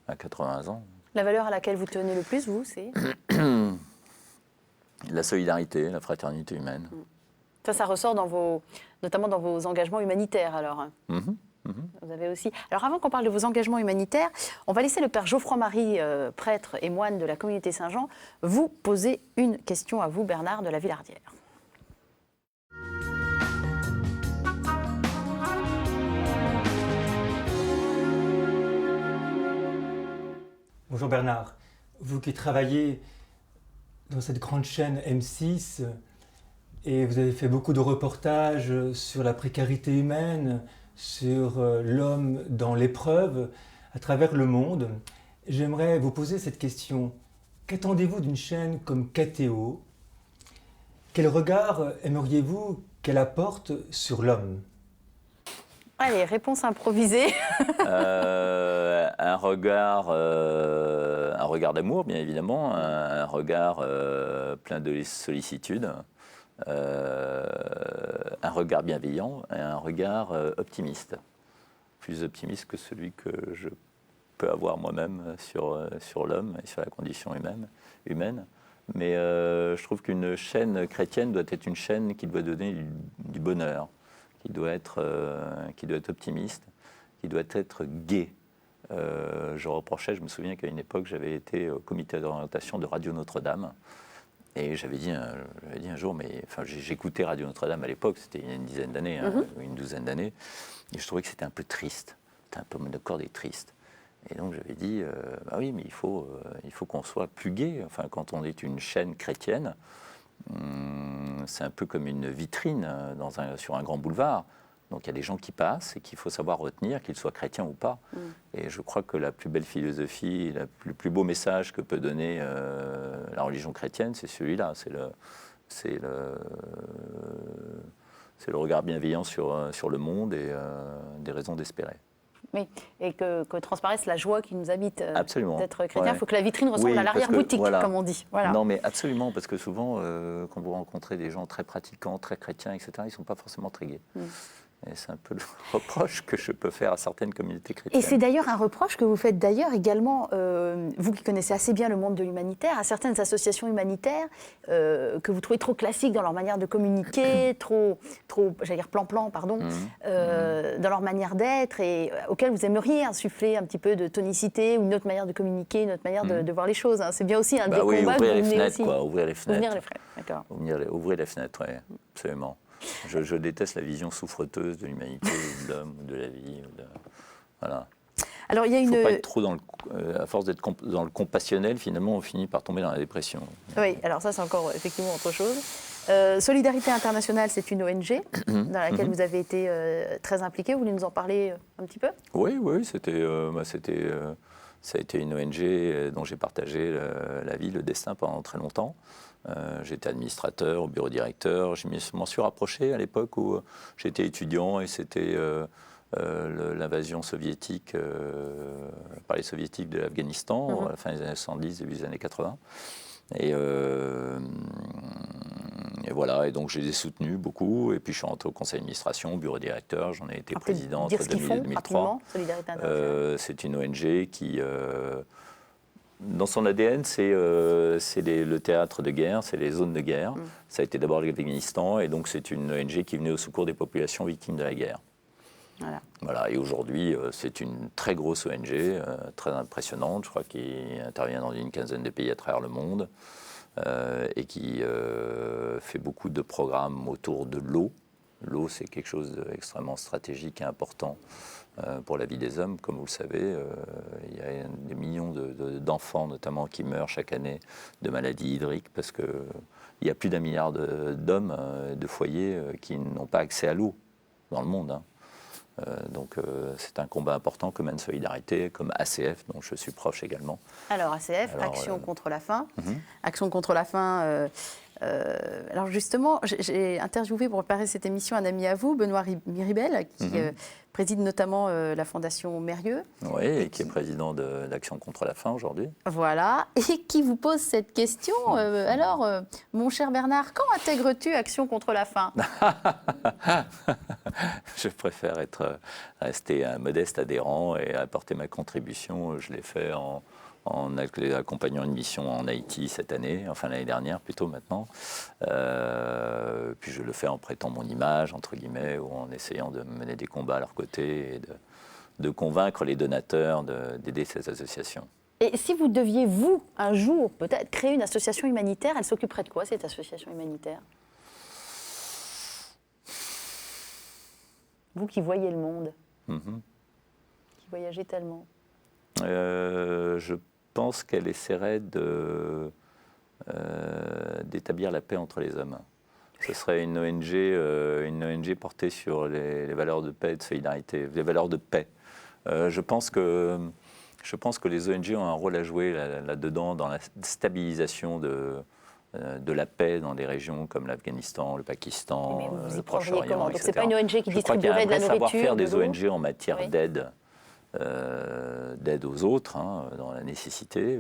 à 80 ans. La valeur à laquelle vous tenez le plus, vous, c'est la solidarité, la fraternité humaine. Ça ressort notamment dans vos engagements humanitaires, alors. Vous avez aussi. Alors avant qu'on parle de vos engagements humanitaires, on va laisser le père Geoffroy-Marie, prêtre et moine de la communauté Saint-Jean, vous poser une question à vous, Bernard de la Villardière. Bonjour Bernard, vous qui travaillez dans cette grande chaîne M6 et vous avez fait beaucoup de reportages sur la précarité humaine, sur l'homme dans l'épreuve à travers le monde, j'aimerais vous poser cette question. Qu'attendez-vous d'une chaîne comme KTO? Quel regard aimeriez-vous qu'elle apporte sur l'homme? Allez, réponse improvisée. Un regard d'amour, bien évidemment, un regard plein de sollicitude, un regard bienveillant et un regard optimiste. Plus optimiste que celui que je peux avoir moi-même sur l'homme et sur la condition humaine. Mais je trouve qu'une chaîne chrétienne doit être une chaîne qui doit donner du bonheur, qui doit être optimiste, qui doit être gai. Je me souviens qu'à une époque, j'avais été au comité d'orientation de Radio Notre-Dame. Et j'avais dit un jour, j'écoutais Radio Notre-Dame à l'époque, c'était il y a une dizaine d'années, une douzaine d'années, et je trouvais que c'était un peu triste, c'était un peu monocorde et triste. Et donc j'avais dit, oui, mais il faut qu'on soit plus gai. Enfin, quand on est une chaîne chrétienne, c'est un peu comme une vitrine sur un grand boulevard. Donc il y a des gens qui passent et qu'il faut savoir retenir, qu'ils soient chrétiens ou pas. Et je crois que la plus belle philosophie, le plus beau message que peut donner la religion chrétienne, c'est celui-là. C'est le regard bienveillant sur le monde et des raisons d'espérer. Oui, et que transparaisse la joie qui nous habite d'être chrétien. Il Ouais. faut que la vitrine ressemble à l'arrière-boutique, comme on dit. Voilà. Non, mais absolument, parce que souvent, quand vous rencontrez des gens très pratiquants, très chrétiens, etc., ils ne sont pas forcément très gais. Et c'est un peu le reproche que je peux faire à certaines communautés chrétiennes. Et c'est d'ailleurs un reproche que vous faites d'ailleurs également, vous qui connaissez assez bien le monde de l'humanitaire, à certaines associations humanitaires que vous trouvez trop classiques dans leur manière de communiquer, trop j'allais dire plan-plan, pardon, dans leur manière d'être, et auxquelles vous aimeriez insuffler un petit peu de tonicité, ou une autre manière de communiquer, une autre manière de voir les choses. Hein. C'est bien aussi un des combats que vous menez aussi. Ouvrir les fenêtres. Ouvrir les fenêtres, d'accord. Ouvrir les fenêtres, oui, absolument. Je déteste la vision souffreteuse de l'humanité, de l'homme, de la vie. Voilà. Alors, il y a ne faut pas être trop à force d'être dans le compassionnel, finalement, on finit par tomber dans la dépression. Oui, alors ça, c'est encore effectivement autre chose. Solidarité internationale, c'est une ONG dans laquelle vous avez été très impliqué. Vous voulez nous en parler un petit peu? Oui, ça a été une ONG dont j'ai partagé la vie, le destin pendant très longtemps. J'étais administrateur au bureau directeur. Je m'en suis rapproché à l'époque où j'étais étudiant et c'était l'invasion soviétique par les soviétiques de l'Afghanistan à la fin des années 70, début des années 80. Et voilà, et donc je les ai soutenus beaucoup. Et puis je suis rentré au conseil d'administration, au bureau directeur. J'en ai été président entre 2000 et 2003. C'est une ONG qui... dans son ADN, c'est le théâtre de guerre, c'est les zones de guerre. Ça a été d'abord l'Afghanistan, et donc c'est une ONG qui venait au secours des populations victimes de la guerre. Voilà. Et aujourd'hui, c'est une très grosse ONG, très impressionnante, je crois, qui intervient dans une quinzaine de pays à travers le monde, et qui fait beaucoup de programmes autour de l'eau. L'eau, c'est quelque chose d'extrêmement stratégique et important pour la vie des hommes. Comme vous le savez, il y a des millions d'enfants, notamment, qui meurent chaque année de maladies hydriques parce qu'il y a plus d'1 milliard d'hommes, de foyers, qui n'ont pas accès à l'eau dans le monde. Hein. Donc c'est un combat important que mène Solidarité, comme ACF, dont je suis proche également. Alors ACF, Action contre la faim. Action contre la faim. Alors justement, j'ai interviewé pour préparer cette émission un ami à vous, Benoît Miribel, qui préside notamment la Fondation Mérieux. Oui, et qui est président de l'Action contre la faim aujourd'hui. Voilà, et qui vous pose cette question. Alors, mon cher Bernard, quand intègres-tu Action contre la faim? Je préfère rester un modeste adhérent et apporter ma contribution. Je l'ai fait en en accompagnant une mission en Haïti cette année, enfin l'année dernière plutôt maintenant. Puis je le fais en prêtant mon image, entre guillemets, ou en essayant de mener des combats à leur côté et de convaincre les donateurs d'aider ces associations. Et si vous deviez, vous, un jour, peut-être, créer une association humanitaire, elle s'occuperait de quoi, cette association humanitaire? Vous qui voyez le monde, qui voyagez tellement. Je pense qu'elle essaierait d'établir la paix entre les hommes. Ce serait une ONG portée sur les valeurs de paix et de solidarité, les valeurs de paix. Je pense que les ONG ont un rôle à jouer là-dedans dans la stabilisation de la paix dans des régions comme l'Afghanistan, le Pakistan, le Proche-Orient, donc c'est pas une ONG qui distribuerait de la Je crois qu'il y a un vrai savoir-faire des de l'eau. ONG en matière d'aide aux autres, dans la nécessité,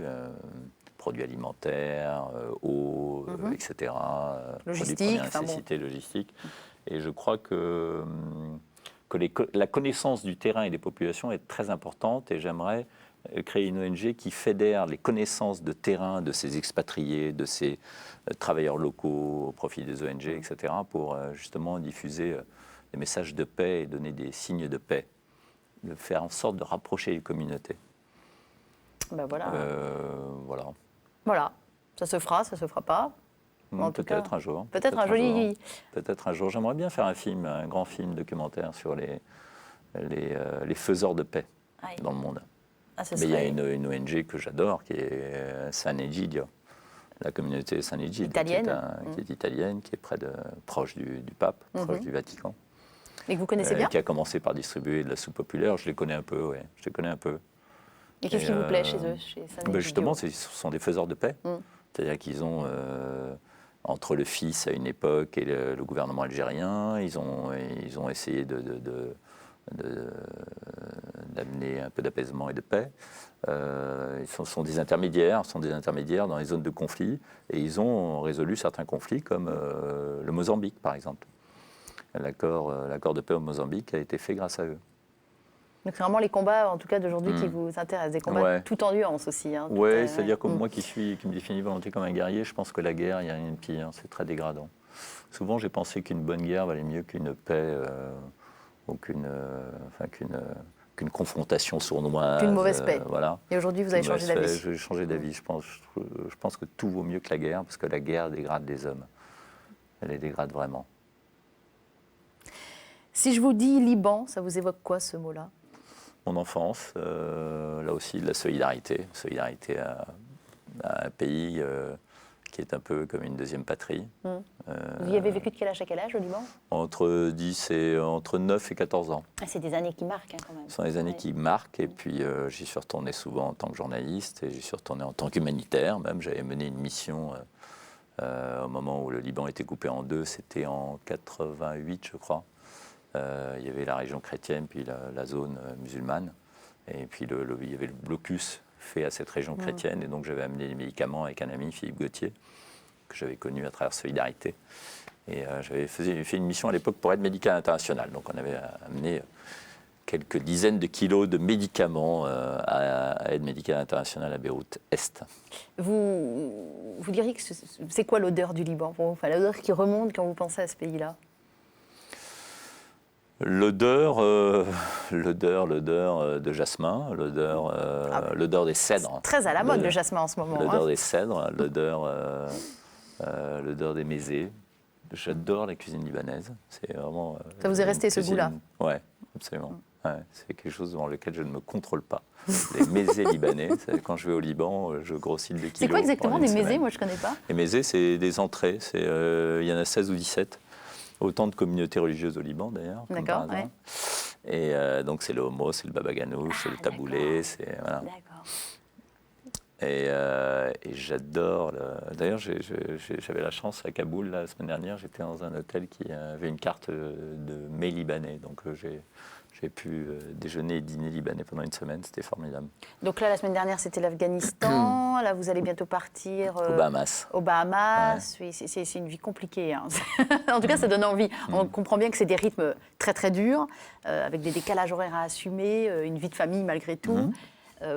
produits alimentaires, eau, etc. Logistique, produits de première nécessité, logistique. Et je crois que la connaissance du terrain et des populations est très importante et j'aimerais créer une ONG qui fédère les connaissances de terrain de ces expatriés, de ces travailleurs locaux au profit des ONG, etc., pour justement diffuser des messages de paix et donner des signes de paix, de faire en sorte de rapprocher les communautés. Ben voilà. Voilà. Voilà, ça se fera pas. Peut-être un jour. Peut-être un joli... Peut-être un jour. J'aimerais bien faire un grand film documentaire sur les faiseurs de paix dans le monde. Mais il y a une ONG que j'adore, qui est San Egidio, la communauté San Egidio, italienne. qui est italienne, qui est proche du pape, proche du Vatican. Et que vous connaissez bien? Qui a commencé par distribuer de la soupe populaire. Je les connais un peu, oui. Je les connais un peu. Et qu'est-ce qui vous plaît chez eux, chez San Egidio? Justement, ce sont des faiseurs de paix. C'est-à-dire qu'ils ont, entre le fils à une époque et le gouvernement algérien, ils ont essayé d'amener un peu d'apaisement et de paix. Ils sont des intermédiaires dans les zones de conflit et ils ont résolu certains conflits comme le Mozambique par exemple. L'accord de paix au Mozambique a été fait grâce à eux. Donc c'est vraiment les combats, en tout cas d'aujourd'hui, qui vous intéressent, des combats tout en nuances aussi. Oui, c'est-à-dire que moi qui me définis volontiers comme un guerrier, je pense que la guerre, il n'y a rien de pire, c'est très dégradant. Souvent j'ai pensé qu'une bonne guerre valait mieux qu'une paix ou qu'une confrontation sournoise. Qu'une mauvaise paix. Voilà. Et aujourd'hui, vous avez changé d'avis. J'ai changé d'avis. Je pense que tout vaut mieux que la guerre, parce que la guerre dégrade les hommes. Elle les dégrade vraiment. Si je vous dis Liban, ça vous évoque quoi, ce mot-là? Mon enfance, là aussi, de la solidarité. Solidarité à un pays qui est un peu comme une deuxième patrie. Vous y avez vécu de quel âge à quel âge, au Liban? Entre 9 et 14 ans. Ah, c'est des années qui marquent, quand même. Ce sont des années qui marquent, et puis j'y suis retourné souvent en tant que journaliste, et j'y suis retourné en tant qu'humanitaire, même. J'avais mené une mission au moment où le Liban était coupé en deux, c'était en 88, je crois. Il y avait la région chrétienne, puis la zone musulmane, et puis il y avait le blocus fait à cette région chrétienne, et donc j'avais amené des médicaments avec un ami, Philippe Gauthier, que j'avais connu à travers Solidarité. Et j'avais fait une mission à l'époque pour Aide médicale internationale. Donc on avait amené quelques dizaines de kilos de médicaments à Aide médicale internationale à Beyrouth-Est. Vous diriez que c'est quoi l'odeur du Liban, enfin, l'odeur qui remonte quand vous pensez à ce pays-là? L'odeur de jasmin, l'odeur des cèdres. Très à la mode le jasmin en ce moment. L'odeur des cèdres, l'odeur des mésés. J'adore la cuisine libanaise. C'est vraiment. Ça vous est resté ce goût-là? Oui, absolument. Ouais, c'est quelque chose dans lequel je ne me contrôle pas. Les mésés libanais, quand je vais au Liban, je grossis de 2 kilos. C'est quoi exactement des mésés? Moi, je ne connais pas. Les mésés, c'est des entrées. Il y en a 16 ou 17. Autant de communautés religieuses au Liban, d'ailleurs. D'accord, oui. Et donc, c'est le homo, c'est le baba ganoush, c'est le taboulé. Voilà. D'accord. Et j'adore. D'ailleurs, j'avais la chance à Kaboul, la semaine dernière, j'étais dans un hôtel qui avait une carte de mets libanais. Donc, j'ai pu déjeuner et dîner libanais pendant une semaine. C'était formidable. Donc là, la semaine dernière, c'était l'Afghanistan. Là, vous allez bientôt partir... Aux Bahamas. Aux Bahamas. Ouais. Oui, c'est une vie compliquée. Hein. En tout cas, ça donne envie. On comprend bien que c'est des rythmes très, très durs, avec des décalages horaires à assumer, une vie de famille malgré tout.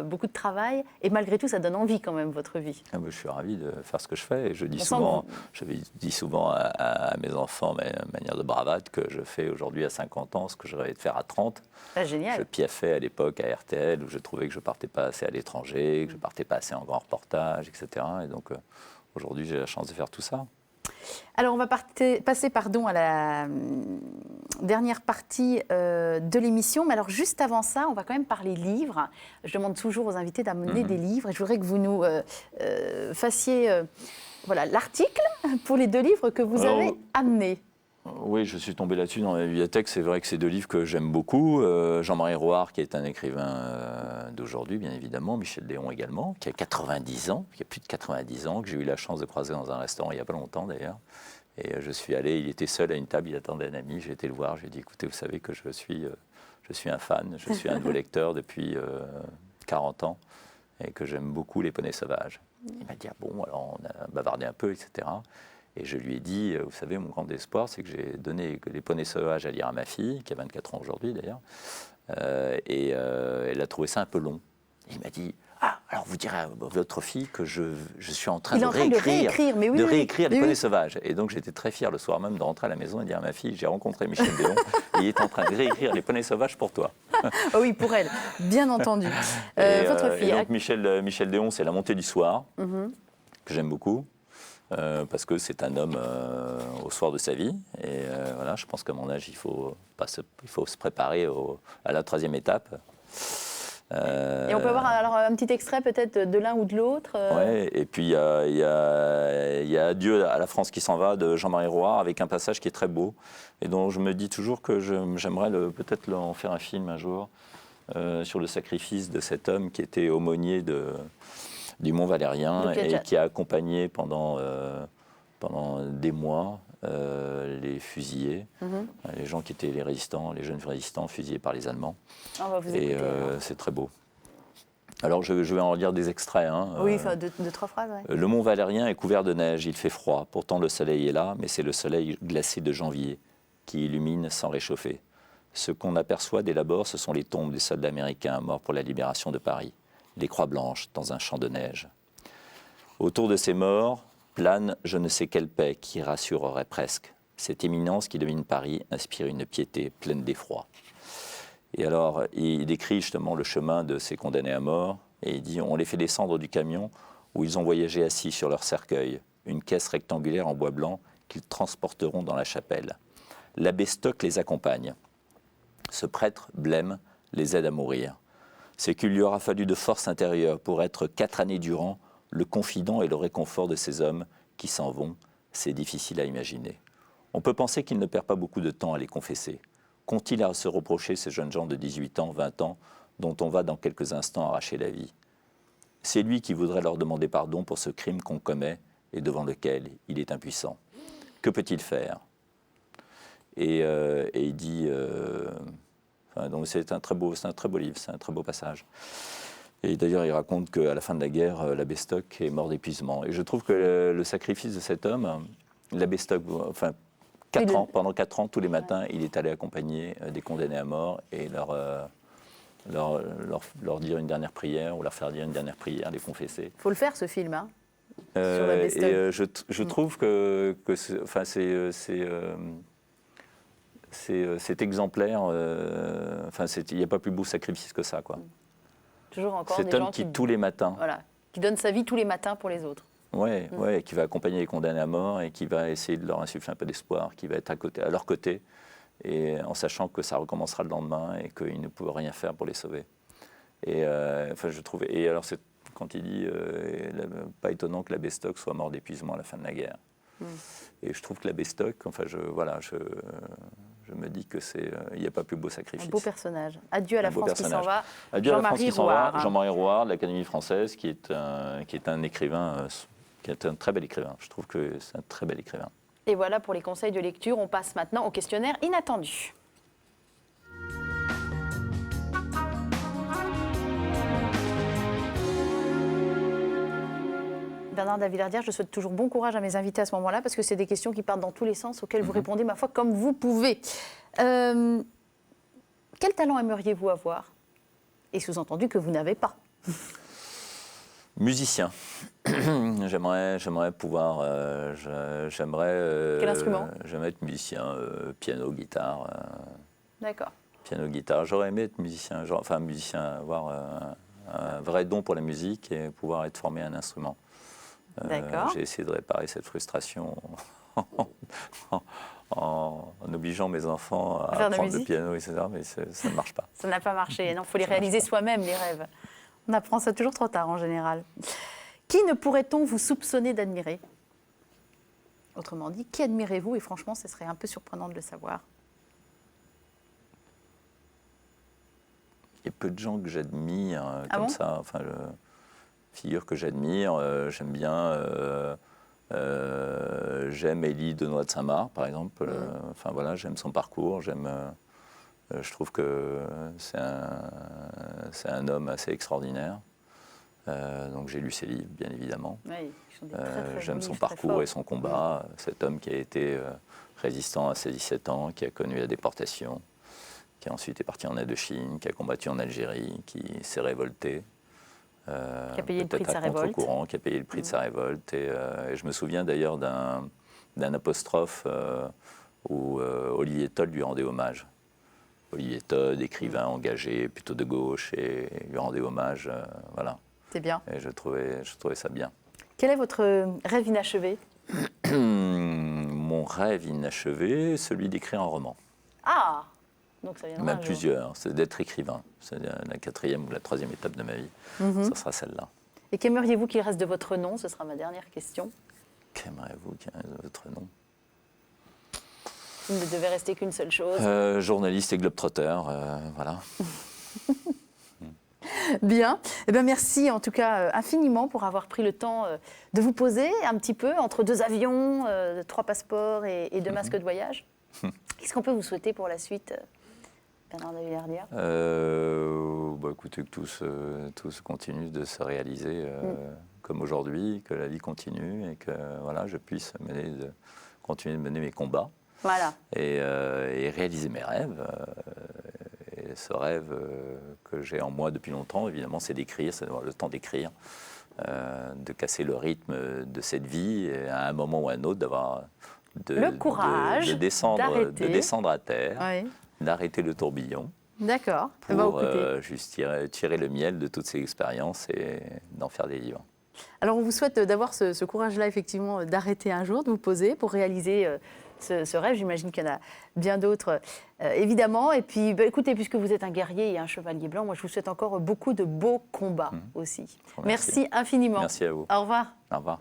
beaucoup de travail, et malgré tout, ça donne envie quand même, votre vie. Ah, je suis ravi de faire ce que je fais. Et je dis On dis souvent à mes enfants, mais de manière de bravade, que je fais aujourd'hui à 50 ans ce que je rêvais de faire à 30. Ah, génial. Je piaffais à l'époque à RTL, où je trouvais que je ne partais pas assez à l'étranger, que je ne partais pas assez en grand reportage, etc. Et donc aujourd'hui, j'ai la chance de faire tout ça. Alors, on va passer à la dernière partie de l'émission. Mais alors, juste avant ça, on va quand même parler livres. Je demande toujours aux invités d'amener des livres. Et je voudrais que vous nous fassiez l'article pour les 2 livres que vous avez amenés. Oui, je suis tombé là-dessus dans la bibliothèque. C'est vrai que c'est 2 livres que j'aime beaucoup. Jean-Marie Rouard, qui est un écrivain d'aujourd'hui, bien évidemment. Michel Léon également, qui a 90 ans, qui a plus de 90 ans, que j'ai eu la chance de croiser dans un restaurant il n'y a pas longtemps d'ailleurs. Et je suis allé, il était seul à une table, il attendait un ami. J'ai été le voir, j'ai dit, écoutez, vous savez que je suis un fan, je suis un de vos lecteurs depuis 40 ans et que j'aime beaucoup Les Poneys Sauvages. Il m'a dit, ah bon, alors on a bavardé un peu, etc. Et je lui ai dit, vous savez, mon grand espoir, c'est que j'ai donné Les Poneys Sauvages à lire à ma fille, qui a 24 ans aujourd'hui d'ailleurs, et elle a trouvé ça un peu long. Et il m'a dit, ah, alors vous direz à votre fille que je suis en train de réécrire Les Poneys Sauvages. Et donc j'étais très fier le soir même de rentrer à la maison et dire à ma fille, j'ai rencontré Michel Léon, et il est en train de réécrire Les Poneys Sauvages pour toi. Oh oui, pour elle, bien entendu. Votre fille. Et donc Michel Léon, c'est La Montée du Soir, que j'aime beaucoup. Parce que c'est un homme au soir de sa vie. Et voilà, je pense qu'à mon âge, il faut se préparer à la 3e étape. Et on peut avoir alors un petit extrait peut-être de l'un ou de l'autre Oui, et puis il y a Adieu à la France qui s'en va de Jean-Marie Rouard, avec un passage qui est très beau, et dont je me dis toujours que j'aimerais peut-être en faire un film un jour, sur le sacrifice de cet homme qui était aumônier du Mont Valérien et qui a accompagné pendant des mois les fusillés, les gens qui étaient les résistants, les jeunes résistants fusillés par les Allemands. Et c'est très beau. Alors je vais en lire des extraits. Oui, enfin, 2-3 phrases. Ouais. Le Mont Valérien est couvert de neige, il fait froid. Pourtant le soleil est là, mais c'est le soleil glacé de janvier qui illumine sans réchauffer. Ce qu'on aperçoit dès l'abord, ce sont les tombes des soldats américains morts pour la libération de Paris. Les croix blanches dans un champ de neige. Autour de ces morts plane je ne sais quelle paix qui rassurerait presque. Cette éminence qui domine Paris inspire une piété pleine d'effroi. Et alors, il décrit justement le chemin de ces condamnés à mort, et il dit « On les fait descendre du camion où ils ont voyagé assis sur leur cercueil, une caisse rectangulaire en bois blanc qu'ils transporteront dans la chapelle. L'abbé Stock les accompagne. Ce prêtre, blême, les aide à mourir. C'est qu'il lui aura fallu de force intérieure pour être 4 années durant le confident et le réconfort de ces hommes qui s'en vont. C'est difficile à imaginer. On peut penser qu'il ne perd pas beaucoup de temps à les confesser. Qu'ont-ils à se reprocher ces jeunes gens de 18 ans, 20 ans, dont on va dans quelques instants arracher la vie? C'est lui qui voudrait leur demander pardon pour ce crime qu'on commet et devant lequel il est impuissant. Que peut-il faire? Et il dit... donc c'est un très beau livre, c'est un très beau passage. Et d'ailleurs, il raconte qu'à la fin de la guerre, l'abbé Stock est mort d'épuisement. Et je trouve que le sacrifice de cet homme, l'abbé Stock, pendant 4 ans, tous les matins, il est allé accompagner des condamnés à mort et leur dire une dernière prière, ou leur faire dire une dernière prière, les confesser. Il faut le faire, ce film, hein, sur l'abbé Stock. Et je trouve que c'est exemplaire. Il n'y a pas plus beau sacrifice que ça, quoi. Toujours encore cet des homme gens qui tous les matins, qui donne sa vie tous les matins pour les autres. Ouais, qui va accompagner les condamnés à mort et qui va essayer de leur insuffler un peu d'espoir, qui va être à leur côté, et en sachant que ça recommencera le lendemain et qu'ils ne peuvent rien faire pour les sauver. Et je trouve. Et alors, quand il dit, pas étonnant que l'abbé Stock soit mort d'épuisement à la fin de la guerre. Et je trouve que l'abbé Stock, je me dis que il n'y a pas plus beau sacrifice. Un beau personnage. Adieu à la France qui s'en va. Adieu à la France qui s'en va. Jean-Marie Rouard, de l'Académie française, qui est un écrivain, qui est un très bel écrivain. Je trouve que c'est un très bel écrivain. Et voilà pour les conseils de lecture. On passe maintenant au questionnaire inattendu. Bernard Davillardière, je souhaite toujours bon courage à mes invités à ce moment-là, parce que c'est des questions qui partent dans tous les sens, auxquelles vous répondez, ma foi, comme vous pouvez. Quel talent aimeriez-vous avoir? Et sous-entendu que vous n'avez pas. Musicien. J'aimerais pouvoir. J'aimerais. Quel instrument? J'aimerais être musicien, piano, guitare. D'accord. Piano, guitare. J'aurais aimé être musicien, avoir un vrai don pour la musique et pouvoir être formé à un instrument. D'accord. J'ai essayé de réparer cette frustration en obligeant mes enfants à faire de la apprendre le musique. piano, etc. Mais ça ne marche pas. Ça n'a pas marché. Non, il faut les réaliser soi-même, les rêves. On apprend ça toujours trop tard en général. Qui ne pourrait-on vous soupçonner d'admirer? Autrement dit, qui admirez-vous? Et franchement, ce serait un peu surprenant de le savoir. Il y a peu de gens que j'admire Ah comme bon? ça. Enfin, figure que j'admire. J'aime bien. J'aime Élie Denoy de Saint-Marc, par exemple. Enfin voilà, j'aime son parcours. Je trouve que c'est un homme assez extraordinaire. Donc j'ai lu ses livres, bien évidemment. Oui, ils sont des très, très J'aime beaux son livres, très parcours forts. et son combat. Cet homme qui a été résistant à ses 17 ans, qui a connu la déportation, qui a ensuite est parti en Indochine, qui a combattu en Algérie, qui s'est révolté. Qui a payé le prix de sa révolte. Contre-courant, qui a payé le prix de sa révolte. Et je me souviens d'ailleurs d'un apostrophe où Olivier Todd lui rendait hommage. Olivier Todd, écrivain engagé, plutôt de gauche, et lui rendait hommage. Voilà. C'est bien. Et je trouvais ça bien. Quel est votre rêve inachevé? Mon rêve inachevé, celui d'écrire un roman. Ah! Donc ça viendra Même un jour. plusieurs, c'est d'être écrivain. C'est la 4e ou la 3e étape de ma vie. Ça sera celle-là. Et qu'aimeriez-vous qu'il reste de votre nom? Ce sera ma dernière question. Qu'aimerez-vous qu'il reste de votre nom? Il ne devait rester qu'une seule chose. Journaliste et globetrotter, voilà. Bien. Eh bien, merci en tout cas infiniment pour avoir pris le temps de vous poser un petit peu entre 2 avions, 3 passeports et 2 masques de voyage. Qu'est-ce qu'on peut vous souhaiter pour la suite, Bernard de la Villardière? Écoutez, que tout se continue de se réaliser comme aujourd'hui, que la vie continue et que voilà, je puisse continuer de mener mes combats. Voilà. Et réaliser mes rêves. Et ce rêve que j'ai en moi depuis longtemps, évidemment, c'est d'écrire, c'est d'avoir le temps d'écrire, de casser le rythme de cette vie et à un moment ou à un autre d'avoir le courage de descendre à terre, Oui. d'arrêter le tourbillon D'accord. pour juste tirer le miel de toutes ces expériences et d'en faire des livres. Alors, on vous souhaite d'avoir ce courage-là, effectivement, d'arrêter un jour, de vous poser pour réaliser ce rêve. J'imagine qu'il y en a bien d'autres, évidemment. Et puis, écoutez, puisque vous êtes un guerrier et un chevalier blanc, moi, je vous souhaite encore beaucoup de beaux combats aussi. Merci Merci infiniment. Merci à vous. Au revoir. Au revoir.